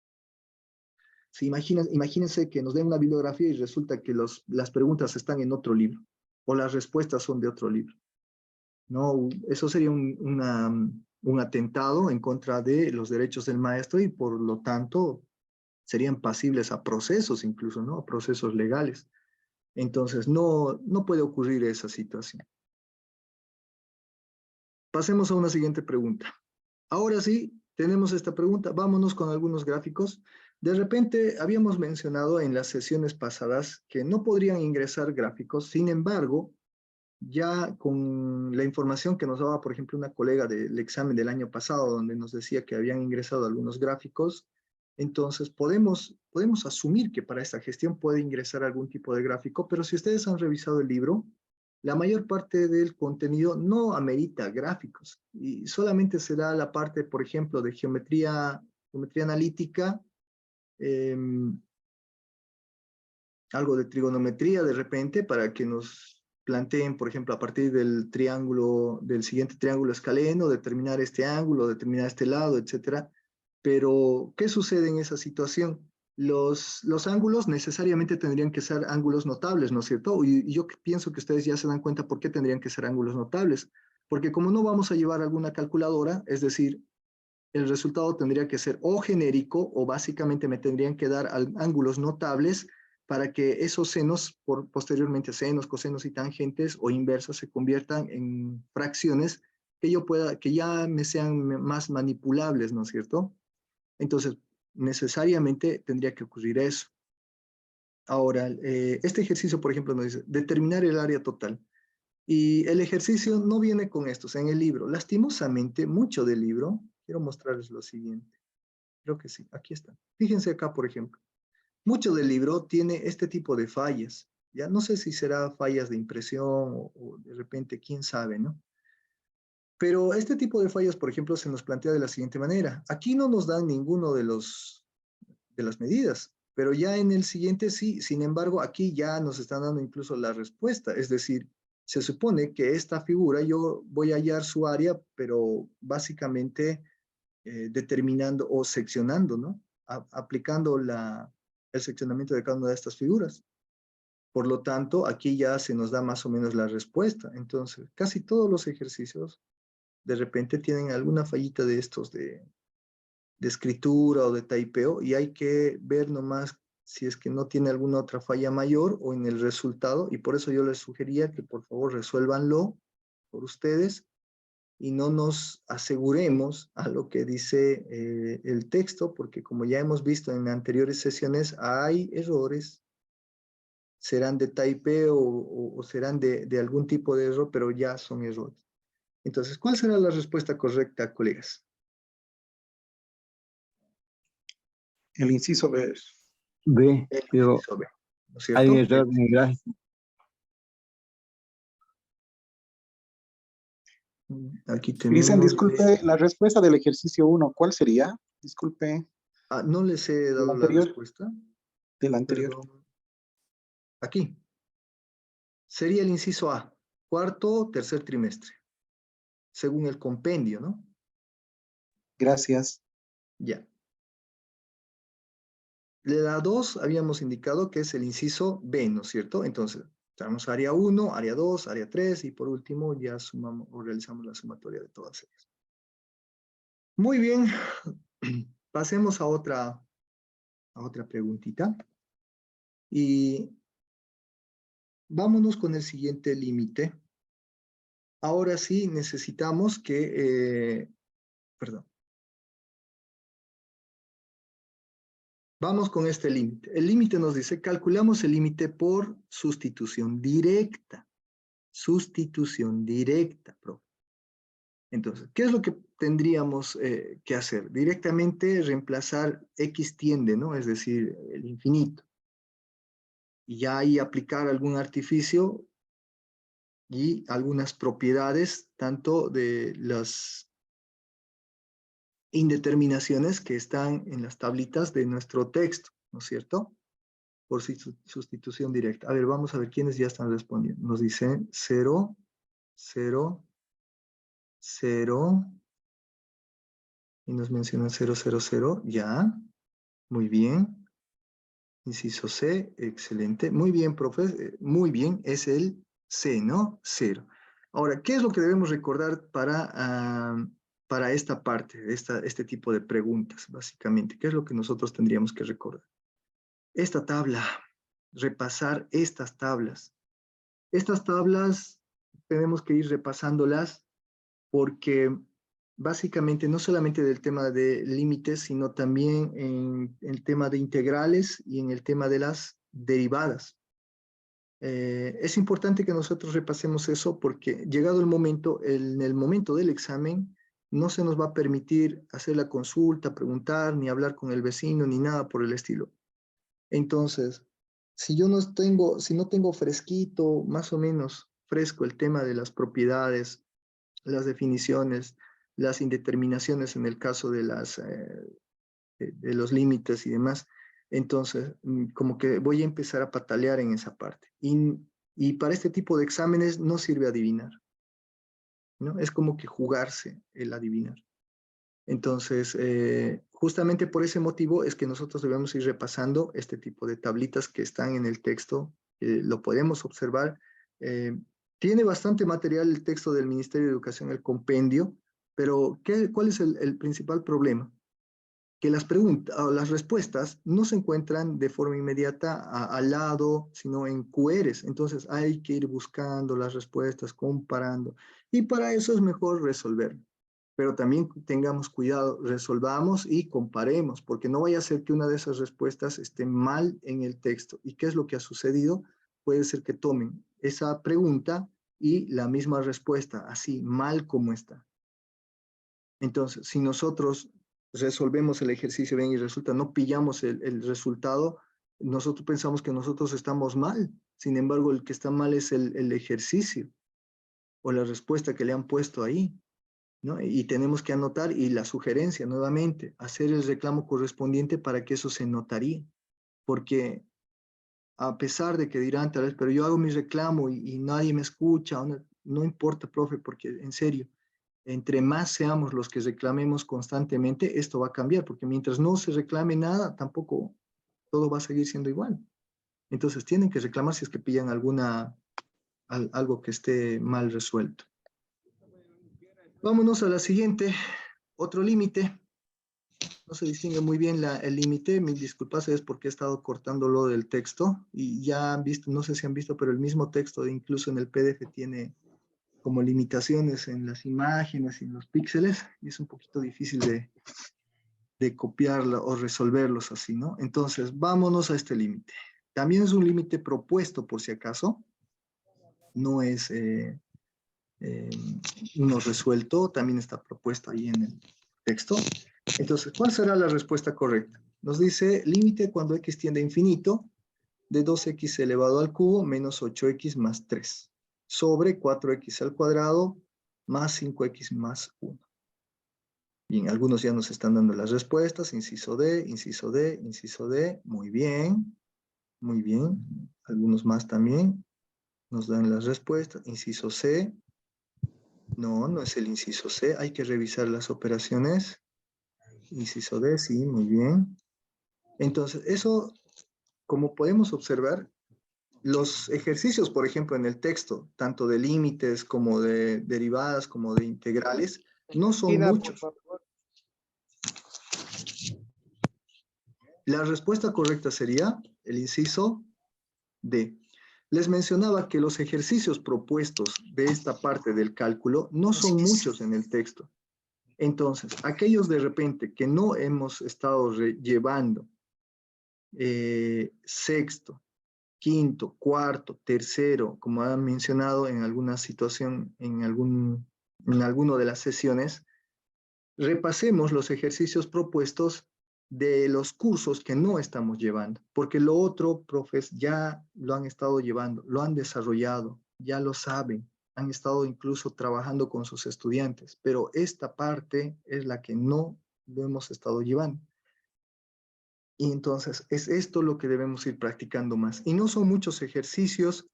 A: Si imagínense que nos den una bibliografía y resulta que las preguntas están en otro libro, o las respuestas son de otro libro. No, eso sería un atentado en contra de los derechos del maestro y por lo tanto serían pasibles a procesos incluso, ¿no? A procesos legales. Entonces, no puede ocurrir esa situación. Pasemos a una siguiente pregunta. Ahora sí, tenemos esta pregunta. Vámonos con algunos gráficos. De repente, habíamos mencionado en las sesiones pasadas que no podrían ingresar gráficos. Sin embargo, ya con la información que nos daba, por ejemplo, una colega del examen del año pasado, donde nos decía que habían ingresado algunos gráficos, entonces podemos asumir que para esta gestión puede ingresar algún tipo de gráfico, pero si ustedes han revisado el libro, la mayor parte del contenido no amerita gráficos y solamente se da la parte, por ejemplo, de geometría analítica, algo de trigonometría de repente para que nos planteen, por ejemplo, a partir del triángulo, del siguiente triángulo escaleno, determinar este ángulo, determinar este lado, etcétera. Pero, ¿qué sucede en esa situación? Los ángulos necesariamente tendrían que ser ángulos notables, ¿no es cierto? Y yo pienso que ustedes ya se dan cuenta por qué tendrían que ser ángulos notables. Porque como no vamos a llevar alguna calculadora, es decir, el resultado tendría que ser o genérico o básicamente me tendrían que dar ángulos notables para que esos senos, posteriormente senos, cosenos y tangentes o inversas se conviertan en fracciones que ya me sean más manipulables, ¿no es cierto? Entonces, necesariamente tendría que ocurrir eso. Ahora, este ejercicio, por ejemplo, nos dice determinar el área total. Y el ejercicio no viene con esto, o sea, en el libro. Lastimosamente, mucho del libro, quiero mostrarles lo siguiente. Creo que sí, aquí está. Fíjense acá, por ejemplo. Mucho del libro tiene este tipo de fallas. Ya no sé si será fallas de impresión o de repente, quién sabe, ¿no? Pero este tipo de fallas, por ejemplo, se nos plantea de la siguiente manera. Aquí no nos dan ninguno de las medidas, pero ya en el siguiente sí. Sin embargo, aquí ya nos están dando incluso la respuesta. Es decir, se supone que esta figura yo voy a hallar su área, pero básicamente determinando o seccionando, ¿no? Aplicando el seccionamiento de cada una de estas figuras. Por lo tanto, aquí ya se nos da más o menos la respuesta. Entonces, casi todos los ejercicios de repente tienen alguna fallita de estos de escritura o de typeo y hay que ver nomás si es que no tiene alguna otra falla mayor o en el resultado, y por eso yo les sugería que por favor resuélvanlo por ustedes y no nos aseguremos a lo que dice el texto, porque como ya hemos visto en anteriores sesiones, hay errores, serán de typeo o serán de algún tipo de error, pero ya son errores. Entonces, ¿cuál será la respuesta correcta, colegas?
F: El inciso B.
G: B,
A: El
G: pero
A: inciso B, ¿no es
G: hay un
A: cierto?
G: error en el gráfico.
A: Aquí
F: Dicen,
A: tenemos...
F: disculpe, la respuesta del ejercicio 1, ¿cuál sería? Disculpe,
A: no les he
F: del
A: dado la
F: anterior,
A: respuesta.
F: del anterior.
A: Perdón. Aquí. Sería el inciso A, cuarto, tercer trimestre, según el compendio, ¿no?
F: Gracias.
A: Ya. La 2 habíamos indicado que es el inciso B, ¿no es cierto? Entonces, tenemos área 1, área 2, área 3 y por último ya sumamos o realizamos la sumatoria de todas ellas. Muy bien, pasemos a otra preguntita. Y vámonos con el siguiente límite. Ahora sí necesitamos que, perdón. Vamos con este límite. El límite nos dice, calculamos el límite por sustitución directa. Sustitución directa, profe. Entonces, ¿qué es lo que tendríamos que hacer? Directamente reemplazar x tiende, ¿no? Es decir, el infinito. Y ya ahí aplicar algún artificio y algunas propiedades, tanto de las indeterminaciones que están en las tablitas de nuestro texto, ¿no es cierto? Por sustitución directa. A ver, vamos a ver quiénes ya están respondiendo. Nos dicen 0, 0, 0, y nos mencionan 0, 0, 0, ya, muy bien. Inciso C, excelente. Muy bien, profe, muy bien, es el C, ¿no? 0. Ahora, ¿qué es lo que debemos recordar para esta parte, este tipo de preguntas, básicamente? ¿Qué es lo que nosotros tendríamos que recordar? Esta tabla, repasar estas tablas. Estas tablas tenemos que ir repasándolas porque básicamente no solamente del tema de límites, sino también en el tema de integrales y en el tema de las derivadas. Es importante que nosotros repasemos eso porque llegado el momento, en el momento del examen, no se nos va a permitir hacer la consulta, preguntar, ni hablar con el vecino, ni nada por el estilo. Entonces, si no tengo fresquito, más o menos, fresco el tema de las propiedades, las definiciones, las indeterminaciones en el caso de los límites y demás. Entonces, como que voy a empezar a patalear en esa parte. Y para este tipo de exámenes no sirve adivinar, ¿no? Es como que jugarse el adivinar. Entonces, justamente por ese motivo es que nosotros debemos ir repasando este tipo de tablitas que están en el texto, lo podemos observar. Tiene bastante material el texto del Ministerio de Educación, el compendio, pero ¿cuál es el principal problema? Que las preguntas o las respuestas no se encuentran de forma inmediata al lado, sino en QRs. Entonces hay que ir buscando las respuestas, comparando. Y para eso es mejor resolverlo. Pero también tengamos cuidado, resolvamos y comparemos, porque no vaya a ser que una de esas respuestas esté mal en el texto. ¿Y qué es lo que ha sucedido? Puede ser que tomen esa pregunta y la misma respuesta, así, mal como está. Entonces, si nosotros resolvemos el ejercicio bien y resulta, no pillamos el resultado, nosotros pensamos que nosotros estamos mal. Sin embargo, el que está mal es el ejercicio o la respuesta que le han puesto ahí, ¿no? Y tenemos que anotar, y la sugerencia nuevamente, hacer el reclamo correspondiente para que eso se notaría. Porque a pesar de que dirán tal vez, pero yo hago mi reclamo y nadie me escucha, no importa, profe, porque en serio, entre más seamos los que reclamemos constantemente, esto va a cambiar, porque mientras no se reclame nada, tampoco todo va a seguir siendo igual. Entonces tienen que reclamar si es que pillan algo que esté mal resuelto. Vámonos a la siguiente, otro límite. No se distingue muy bien el límite, mis disculpas, es porque he estado cortándolo del texto y ya han visto, no sé si han visto, pero el mismo texto incluso en el PDF tiene como limitaciones en las imágenes y en los píxeles, y es un poquito difícil de copiarlo o resolverlos así, ¿no? Entonces, vámonos a este límite. También es un límite propuesto, por si acaso, no es uno resuelto, también está propuesto ahí en el texto. Entonces, ¿cuál será la respuesta correcta? Nos dice límite cuando x tiende a infinito de 2x elevado al cubo menos 8x más 3 sobre 4x al cuadrado más 5x más 1. Bien, algunos ya nos están dando las respuestas, inciso D, inciso D, inciso D, muy bien, muy bien. Algunos más también nos dan las respuestas, inciso C. No, no es el inciso C, hay que revisar las operaciones. Inciso D, sí, muy bien. Entonces, eso, como podemos observar, los ejercicios, por ejemplo, en el texto, tanto de límites como de derivadas, como de integrales, no son muchos. La respuesta correcta sería el inciso D. Les mencionaba que los ejercicios propuestos de esta parte del cálculo no son muchos en el texto. Entonces, aquellos de repente que no hemos estado llevando sexto, quinto, cuarto, tercero, como han mencionado en alguna situación, en alguno de las sesiones, repasemos los ejercicios propuestos de los cursos que no estamos llevando, porque lo otro, profes, ya lo han estado llevando, lo han desarrollado, ya lo saben, han estado incluso trabajando con sus estudiantes, pero esta parte es la que no lo hemos estado llevando. Y entonces es esto lo que debemos ir practicando más. Y no son muchos ejercicios,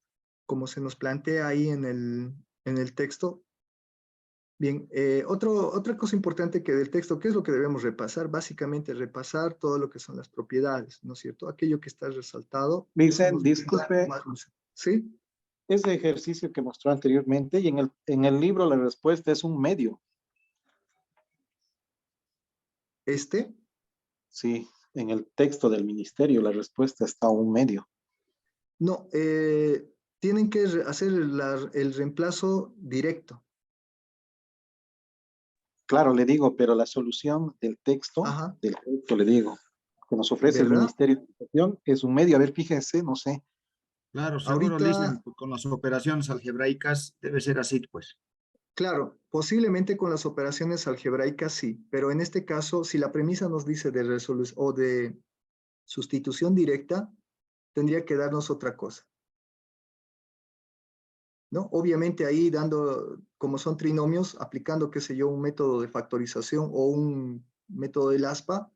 A: como se nos plantea ahí en el texto. Bien, otra cosa importante que del texto, ¿qué es lo que debemos repasar? Básicamente repasar todo lo que son las propiedades, ¿no es cierto? Aquello que está resaltado.
F: Vicente, disculpe,
A: ¿Sí?
F: ese ejercicio que mostró anteriormente y en el libro la respuesta es un medio. Sí, en el texto del ministerio la respuesta está a un medio.
A: No, tienen que hacer el reemplazo directo.
F: Claro, le digo, pero la solución del texto,
A: Ajá.
F: le digo, que nos ofrece el
A: ¿Verdad?
F: Ministerio de Educación es un medio. A ver, fíjense, no sé.
H: Claro, seguro,
A: Ahorita,
H: Listen, con las operaciones algebraicas debe ser así, pues.
A: claro, posiblemente con las operaciones algebraicas sí, pero en este caso, si la premisa nos dice de resolución o de sustitución directa, tendría que darnos otra cosa. ¿no? Obviamente ahí dando, como son trinomios, aplicando, qué sé yo, un método de factorización o un método del ASPA,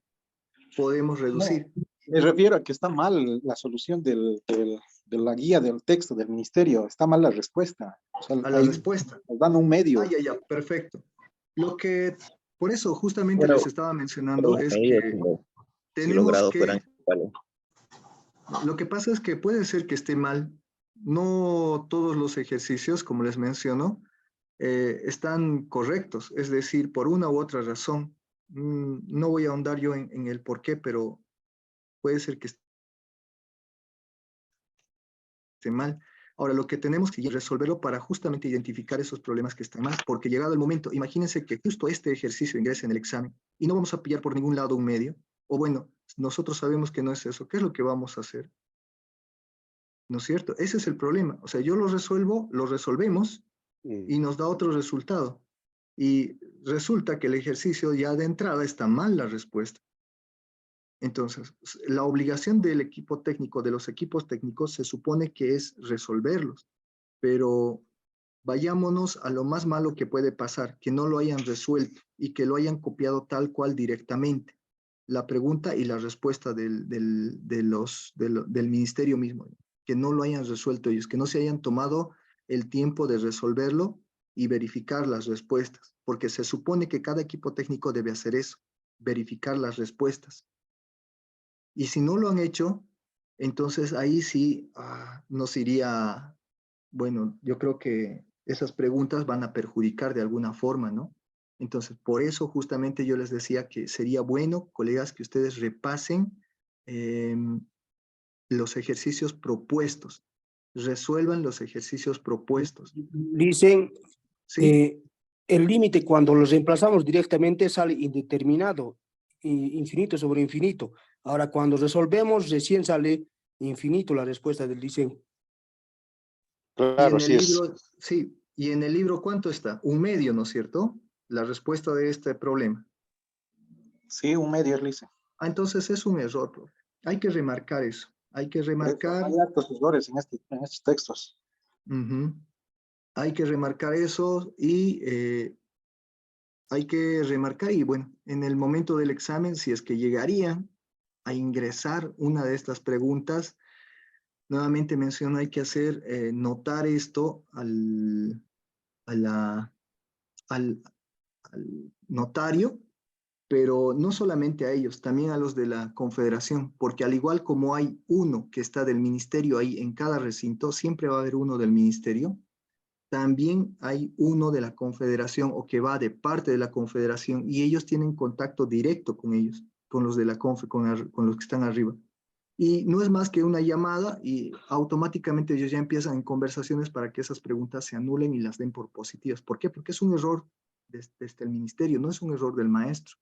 A: podemos reducir.
F: Me refiero a que está mal la solución de la guía del texto del ministerio, está mal la respuesta. O sea,
A: A la
F: ahí
A: respuesta.
F: nos dan un medio.
A: Ya, perfecto. Por eso justamente les estaba mencionando
I: Pero
A: es
I: medios,
A: que
I: si los
A: tenemos
I: grados
A: que,
I: fueran iguales.
A: lo que pasa es que puede ser que esté mal. No todos los ejercicios, como les menciono, están correctos, es decir, por una u otra razón. No voy a ahondar yo en el por qué, pero puede ser que esté mal. Ahora, lo que tenemos que resolverlo para justamente identificar esos problemas que están mal, porque llegado el momento, imagínense que justo este ejercicio ingrese en el examen y no vamos a pillar por ningún lado un medio, o bueno, nosotros sabemos que no es eso, ¿qué es lo que vamos a hacer? ¿No es cierto? Ese es el problema. O sea, yo lo resuelvo, lo resolvemos y nos da otro resultado. Y resulta que el ejercicio ya de entrada está mal la respuesta. Entonces, la obligación del equipo técnico, de los equipos técnicos, se supone que es resolverlos, pero vayámonos a lo más malo que puede pasar, que no lo hayan resuelto y que lo hayan copiado tal cual directamente, la pregunta y la respuesta del ministerio mismo, que no lo hayan resuelto ellos, que no se hayan tomado el tiempo de resolverlo y verificar las respuestas, porque se supone que cada equipo técnico debe hacer eso, verificar las respuestas. Y si no lo han hecho, entonces ahí sí nos iría, bueno, yo creo que esas preguntas van a perjudicar de alguna forma, ¿no? Entonces, por eso justamente yo les decía que sería bueno, colegas, que ustedes repasen los ejercicios propuestos, resuelvan los ejercicios propuestos.
J: Dicen,
A: ¿Sí?
J: el límite cuando los reemplazamos directamente sale indeterminado, infinito sobre infinito. Ahora, cuando resolvemos, recién sale infinito la respuesta del diseño.
A: Y en el libro, sí, y en el libro, ¿cuánto está? Un medio, ¿no es cierto? La respuesta de este problema.
F: Sí, un medio, Lice.
A: Entonces es un error, profe. Hay que remarcar eso. Hay que remarcar.
F: Hay hartos errores en estos textos.
A: Hay que remarcar eso y hay que remarcar, y bueno, en el momento del examen, si es que llegarían a ingresar una de estas preguntas, nuevamente menciono, hay que hacer notar esto al notario, pero no solamente a ellos, también a los de la Confederación, porque al igual como hay uno que está del ministerio ahí en cada recinto, siempre va a haber uno del ministerio, también hay uno de la Confederación o que va de parte de la Confederación y ellos tienen contacto directo con ellos, con los de la con los que están arriba. Y no es más que una llamada y automáticamente ellos ya empiezan en conversaciones para que esas preguntas se anulen y las den por positivas. ¿Por qué? Porque es un error desde el ministerio, no es un error del maestro.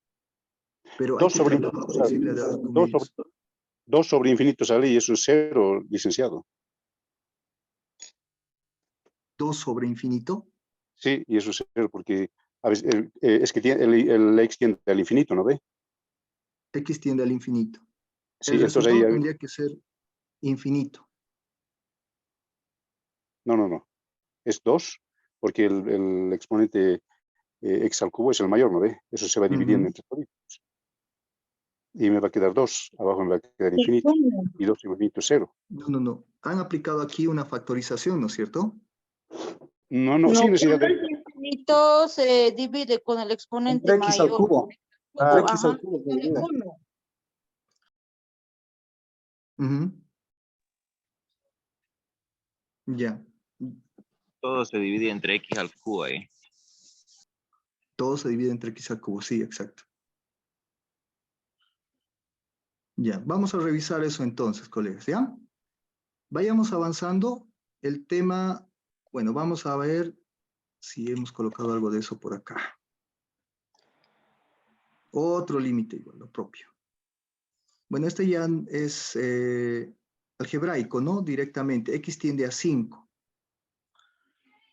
A: Pero hay que tener la posibilidad de hablar con ellos.
K: 2 sobre infinito sale y eso es 0, licenciado.
A: 2 sobre infinito.
K: Sí, y eso es 0 porque a veces, es que el x tiende al infinito, ¿no ve?
A: X tiende al infinito.
K: Sí,
A: El
K: entonces
A: resultado
K: ahí,
A: tendría que ser infinito.
K: No. Es 2, porque el exponente x al cubo es el mayor, ¿no ve? Eso se va dividiendo entre todos. Y me va a quedar 2, abajo me va a quedar infinito. Y 2 infinito es 0.
A: No. Han aplicado aquí una factorización, ¿no es cierto?
K: No, sí, necesidad de...
L: El infinito se divide con el exponente
F: Entre x al
L: mayor.
F: cubo. X al cubo se divide.
A: Ya.
I: Todo se divide entre x al cubo ahí.
A: Todo se divide entre x al cubo, sí, exacto. Ya, vamos a revisar eso entonces, colegas, ¿ya? Vayamos avanzando. El tema, bueno, vamos a ver si hemos colocado algo de eso por acá. Otro límite igual, lo propio. Bueno, este ya es algebraico, ¿no? Directamente, x tiende a 5.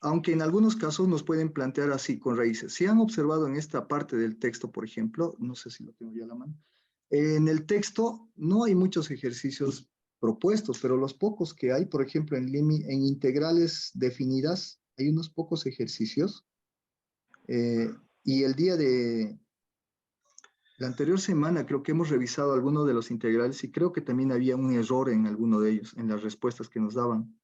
A: Aunque en algunos casos nos pueden plantear así, con raíces. Si han observado en esta parte del texto, por ejemplo, no sé si lo tengo ya a la mano, en el texto no hay muchos ejercicios propuestos, pero los pocos que hay, por ejemplo, en integrales definidas, hay unos pocos ejercicios. Y el día de la anterior semana creo que hemos revisado algunos de los integrales y creo que también había un error en alguno de ellos, en las respuestas que nos daban.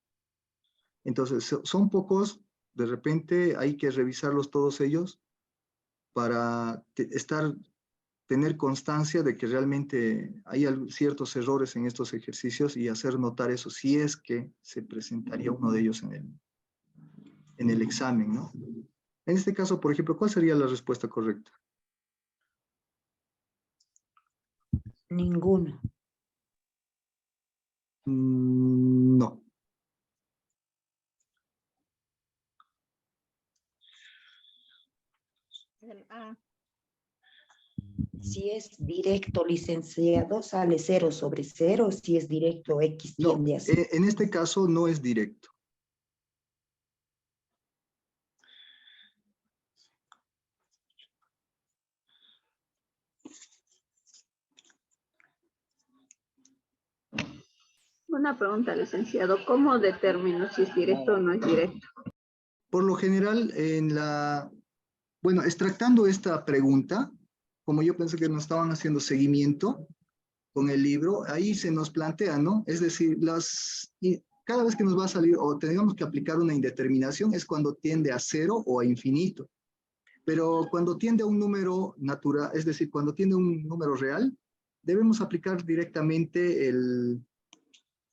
A: Entonces, son pocos, de repente hay que revisarlos todos ellos para tener constancia de que realmente hay ciertos errores en estos ejercicios y hacer notar eso si es que se presentaría uno de ellos en el examen, ¿no? En este caso, por ejemplo, ¿cuál sería la respuesta correcta?
C: Ninguno.
A: No.
D: El A.
C: Si es directo, licenciado, sale 0/0. Si es directo, X
A: No,
C: tiende a 0.
A: en este caso no es directo.
D: Una pregunta, licenciado. ¿Cómo determino si es directo o no es directo?
A: Por lo general, bueno, extractando esta pregunta, como yo pensé que nos estaban haciendo seguimiento con el libro, ahí se nos plantea, ¿no? Es decir, cada vez que nos va a salir o tengamos que aplicar una indeterminación es cuando tiende a 0 o a infinito. Pero cuando tiende a un número natural, es decir, cuando tiende a un número real, debemos aplicar directamente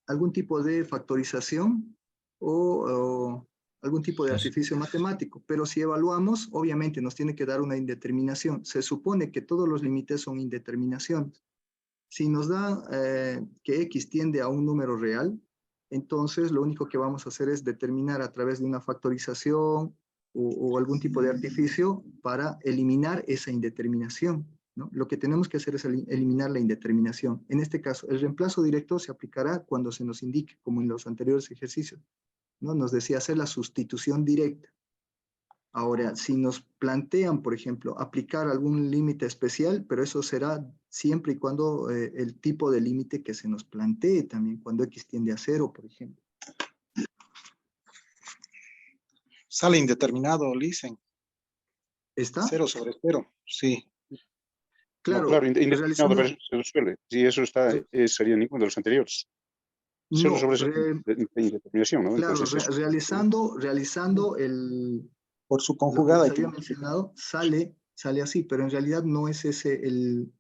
A: algún tipo de factorización o algún tipo de artificio matemático. Pero si evaluamos, obviamente nos tiene que dar una indeterminación. Se supone que todos los límites son indeterminaciones. Si nos da que X tiende a un número real, entonces lo único que vamos a hacer es determinar a través de una factorización o algún tipo de artificio para eliminar esa indeterminación, ¿no? Lo que tenemos que hacer es eliminar la indeterminación. En este caso, el reemplazo directo se aplicará cuando se nos indique, como en los anteriores ejercicios, ¿no? Nos decía hacer la sustitución directa. Ahora, si nos plantean, por ejemplo, aplicar algún límite especial, pero eso será siempre y cuando el tipo de límite que se nos plantee también, cuando X tiende a 0, por ejemplo.
F: Sale indeterminado, Licen.
A: ¿Está?
F: 0/0, sí.
A: Claro,
K: no, claro, indeterminado,
A: realizando,
K: pero eso se resuelve. Si eso está, sería ninguno de los anteriores. 0/0 de indeterminación, ¿no?
A: Claro,
K: Entonces, eso,
A: realizando el...
F: Por su
A: Lo que
F: conjugada.
A: les había mencionado sale así, pero en realidad no es ese el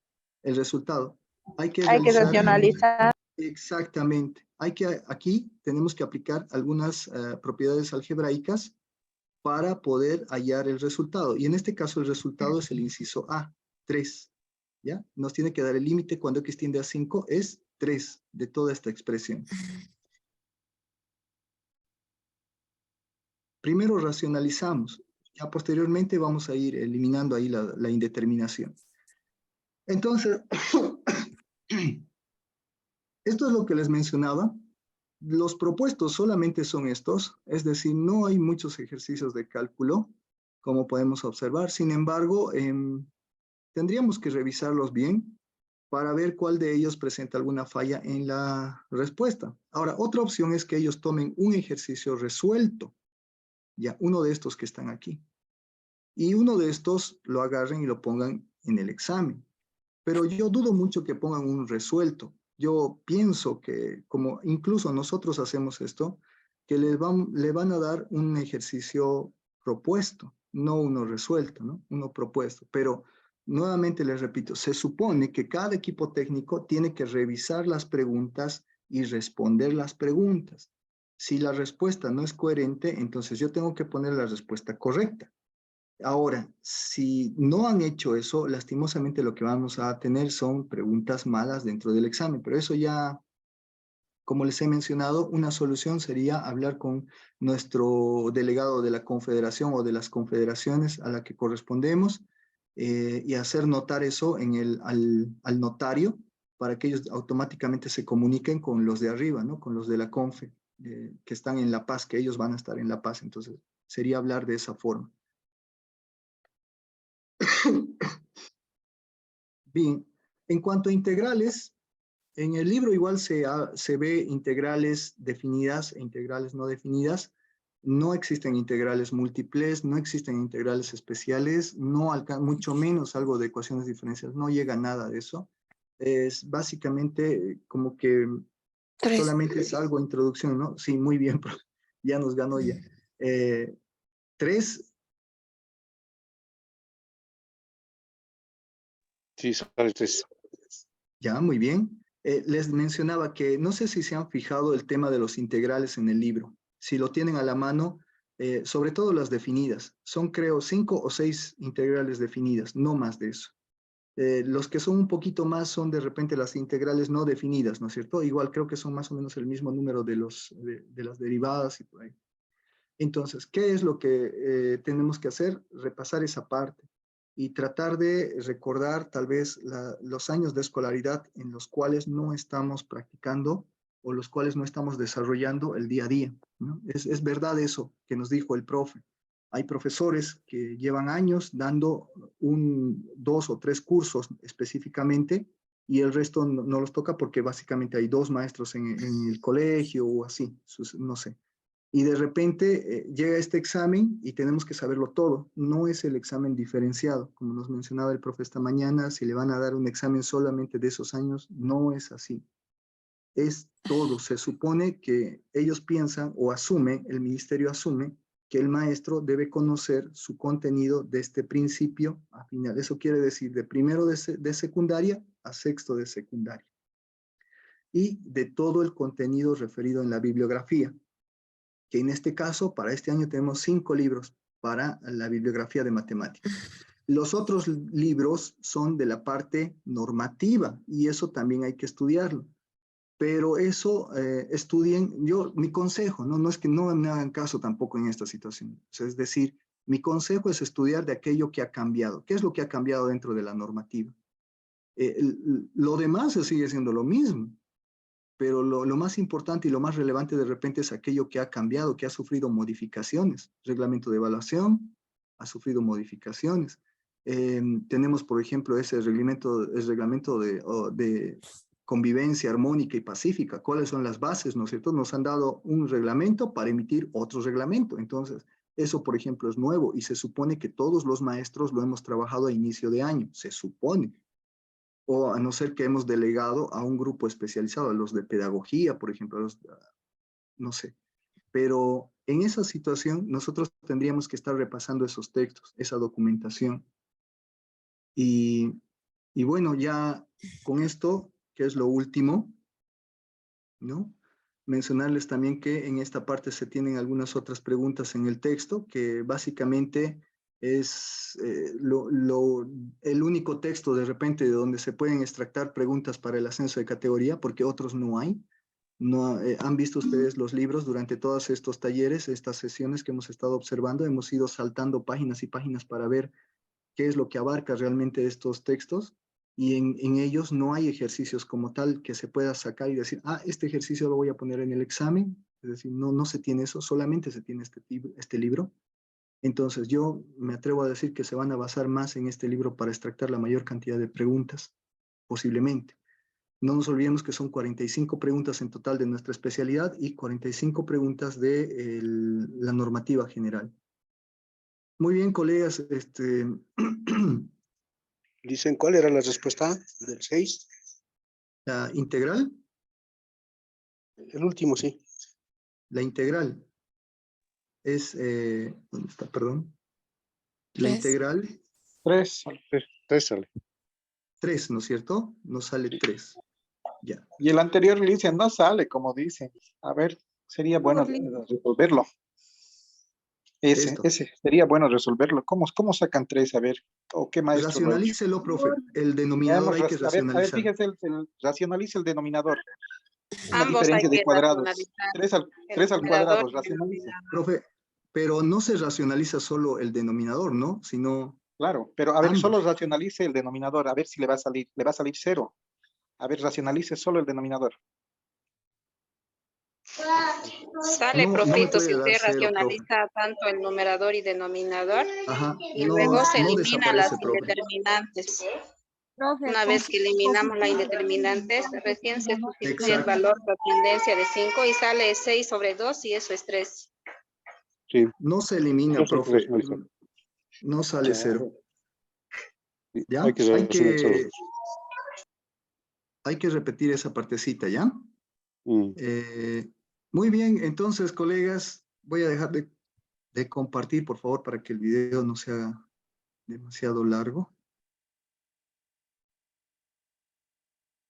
A: resultado. Hay que realizar...
L: racionalizar.
A: Exactamente. Aquí tenemos que aplicar algunas propiedades algebraicas para poder hallar el resultado. Y en este caso el resultado es el inciso A, 3. ¿Ya? Nos tiene que dar el límite cuando X tiende a 5, es 3 de toda esta expresión. Primero racionalizamos, ya posteriormente vamos a ir eliminando ahí la indeterminación. Entonces, esto es lo que les mencionaba. Los propuestos solamente son estos, es decir, no hay muchos ejercicios de cálculo, como podemos observar. Sin embargo, tendríamos que revisarlos bien para ver cuál de ellos presenta alguna falla en la respuesta. Ahora, otra opción es que ellos tomen un ejercicio resuelto, ya, uno de estos que están aquí. Y uno de estos lo agarren y lo pongan en el examen. Pero yo dudo mucho que pongan un resuelto. Yo pienso que, como incluso nosotros hacemos esto, que le van a dar un ejercicio propuesto, no uno resuelto, ¿no? Uno propuesto. Pero, nuevamente les repito, se supone que cada equipo técnico tiene que revisar las preguntas y responder las preguntas. Si la respuesta no es coherente, entonces yo tengo que poner la respuesta correcta. Ahora, si no han hecho eso, lastimosamente lo que vamos a tener son preguntas malas dentro del examen, pero eso ya, como les he mencionado, una solución sería hablar con nuestro delegado de la confederación o de las confederaciones a la que correspondemos y hacer notar eso al notario para que ellos automáticamente se comuniquen con los de arriba, ¿no? Con los de la confe, que están en La Paz, que ellos van a estar en La Paz, entonces sería hablar de esa forma. Bien, en cuanto a integrales, En el libro igual se ve integrales definidas e integrales no definidas. No existen integrales múltiples, no existen integrales especiales, mucho menos algo de ecuaciones diferenciales, no llega nada de eso. Es básicamente como que solamente es algo introducción, ¿no? Sí, muy bien, ya nos ganó ya. 3.
K: Sí, sale 3.
A: Ya, muy bien. Les mencionaba que no sé si se han fijado el tema de los integrales en el libro. Si lo tienen a la mano, sobre todo las definidas. Son, creo, 5 o 6 integrales definidas, no más de eso. Los que son un poquito más son de repente las integrales no definidas, ¿no es cierto? Igual creo que son más o menos el mismo número de las derivadas y por ahí. Entonces, ¿qué es lo que tenemos que hacer? Repasar esa parte y tratar de recordar tal vez los años de escolaridad en los cuales no estamos practicando o los cuales no estamos desarrollando el día a día, ¿no? Es verdad eso que nos dijo el profe. Hay profesores que llevan años dando 2 o 3 cursos específicamente y el resto no los toca porque básicamente hay 2 maestros en el colegio o así, no sé. Y de repente llega este examen y tenemos que saberlo todo. No es el examen diferenciado, como nos mencionaba el profe esta mañana, si le van a dar un examen solamente de esos años, no es así. Es todo. Se supone que ellos piensan o asumen, el ministerio asume, que el maestro debe conocer su contenido desde principio a final. Eso quiere decir de primero de secundaria a sexto de secundaria. Y de todo el contenido referido en la bibliografía, que en este caso, para este año tenemos 5 libros para la bibliografía de matemáticas. Los otros libros son de la parte normativa y eso también hay que estudiarlo. Pero eso estudien, mi consejo, no es que no me hagan caso tampoco en esta situación. O sea, es decir, mi consejo es estudiar de aquello que ha cambiado. ¿Qué es lo que ha cambiado dentro de la normativa? Lo demás sigue siendo lo mismo. Pero lo más importante y lo más relevante de repente es aquello que ha cambiado, que ha sufrido modificaciones. Reglamento de evaluación ha sufrido modificaciones. Tenemos, por ejemplo, ese reglamento de convivencia armónica y pacífica. ¿Cuáles son las bases, no es cierto? Nos han dado un reglamento para emitir otro reglamento. Entonces, eso, por ejemplo, es nuevo y se supone que todos los maestros lo hemos trabajado a inicio de año. Se supone. O a no ser que hemos delegado a un grupo especializado, a los de pedagogía, por ejemplo, no sé. Pero en esa situación nosotros tendríamos que estar repasando esos textos, esa documentación. Y bueno, ya con esto, que es lo último, ¿no? Mencionarles también que en esta parte se tienen algunas otras preguntas en el texto, que básicamente es el único texto de repente de donde se pueden extractar preguntas para el ascenso de categoría, porque otros no hay. No, han visto ustedes los libros durante todos estos talleres, estas sesiones que hemos estado observando, hemos ido saltando páginas y páginas para ver qué es lo que abarca realmente estos textos, y en ellos no hay ejercicios como tal que se pueda sacar y decir, este ejercicio lo voy a poner en el examen. Es decir, no se tiene eso, solamente se tiene este libro. Entonces yo me atrevo a decir que se van a basar más en este libro para extractar la mayor cantidad de preguntas, posiblemente. No nos olvidemos que son 45 preguntas en total de nuestra especialidad y 45 preguntas de la normativa general. Muy bien, colegas.
E: Dicen, ¿cuál era la respuesta del 6?
A: La integral.
E: El último, sí.
A: La integral es, ¿dónde está? Perdón. La integral.
F: 3 sale.
A: 3, ¿no es cierto? Nos sale 3. Ya.
F: Y el anterior le dice, no sale, como dicen. A ver, sería bueno resolverlo. Ese sería bueno resolverlo. ¿Cómo sacan 3? A ver, ¿o qué maestro
A: Racionalícelo, profe. El denominador hay que racionalizar.
F: A ver, fíjese, racionalice el denominador. Una
L: Ambos
F: diferencia
L: hay
F: de
L: que
F: cuadrados.
L: racionalizar.
F: 3 al cuadrado, racionalice.
A: Profe, pero no se racionaliza solo el denominador, ¿no? Sino...
F: Claro, pero a ver,
A: ambos.
F: solo racionalice el denominador, a ver si le va a salir 0. A ver, racionalice solo el denominador.
L: Sale, profito, si usted
A: 0,
L: racionaliza tanto el numerador y denominador,
A: Ajá,
L: y luego se
A: no
L: elimina las
A: desaparece, profe.
L: indeterminantes. Una vez que eliminamos la indeterminante, recién se sustituye el valor de tendencia de 5 y sale 6 sobre 2 y eso es 3.
K: Sí.
A: No se elimina,
K: No se
A: profe.
K: racionaliza.
A: No sale 0.
K: Sí,
A: ¿Ya?
K: hay que racionalizar los dos.
A: Hay que repetir esa partecita, ¿ya?
K: Mm.
A: Muy bien, entonces, colegas, voy a dejar de compartir, por favor, para que el video no sea demasiado largo.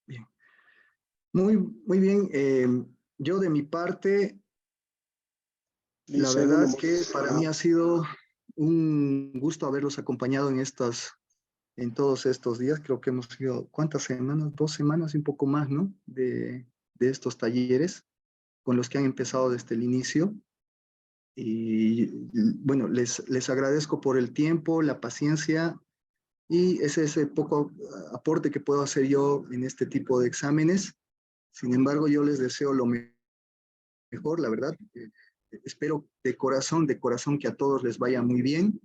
A: Bien. Muy bien. Yo de mi parte, la verdad es que para mí ha sido un gusto haberlos acompañado en todos estos días. Creo que hemos sido, ¿cuántas semanas? 2 semanas y un poco más, ¿no? De estos talleres con los que han empezado desde el inicio. Y bueno, les agradezco por el tiempo, la paciencia y ese poco aporte que puedo hacer yo en este tipo de exámenes. Sin embargo, yo les deseo lo mejor, la verdad. Espero de corazón que a todos les vaya muy bien,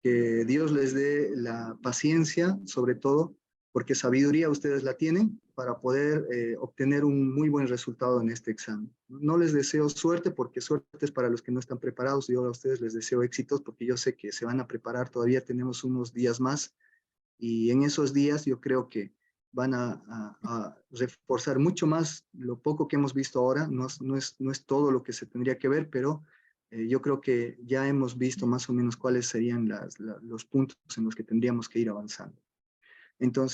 A: que Dios les dé la paciencia, sobre todo, porque sabiduría ustedes la tienen para poder obtener un muy buen resultado en este examen. No les deseo suerte, porque suerte es para los que no están preparados. Yo a ustedes les deseo éxitos, porque yo sé que se van a preparar. Todavía tenemos unos días más, y en esos días yo creo que van a reforzar mucho más lo poco que hemos visto ahora. No es todo lo que se tendría que ver, pero yo creo que ya hemos visto más o menos cuáles serían los puntos en los que tendríamos que ir avanzando. Entonces,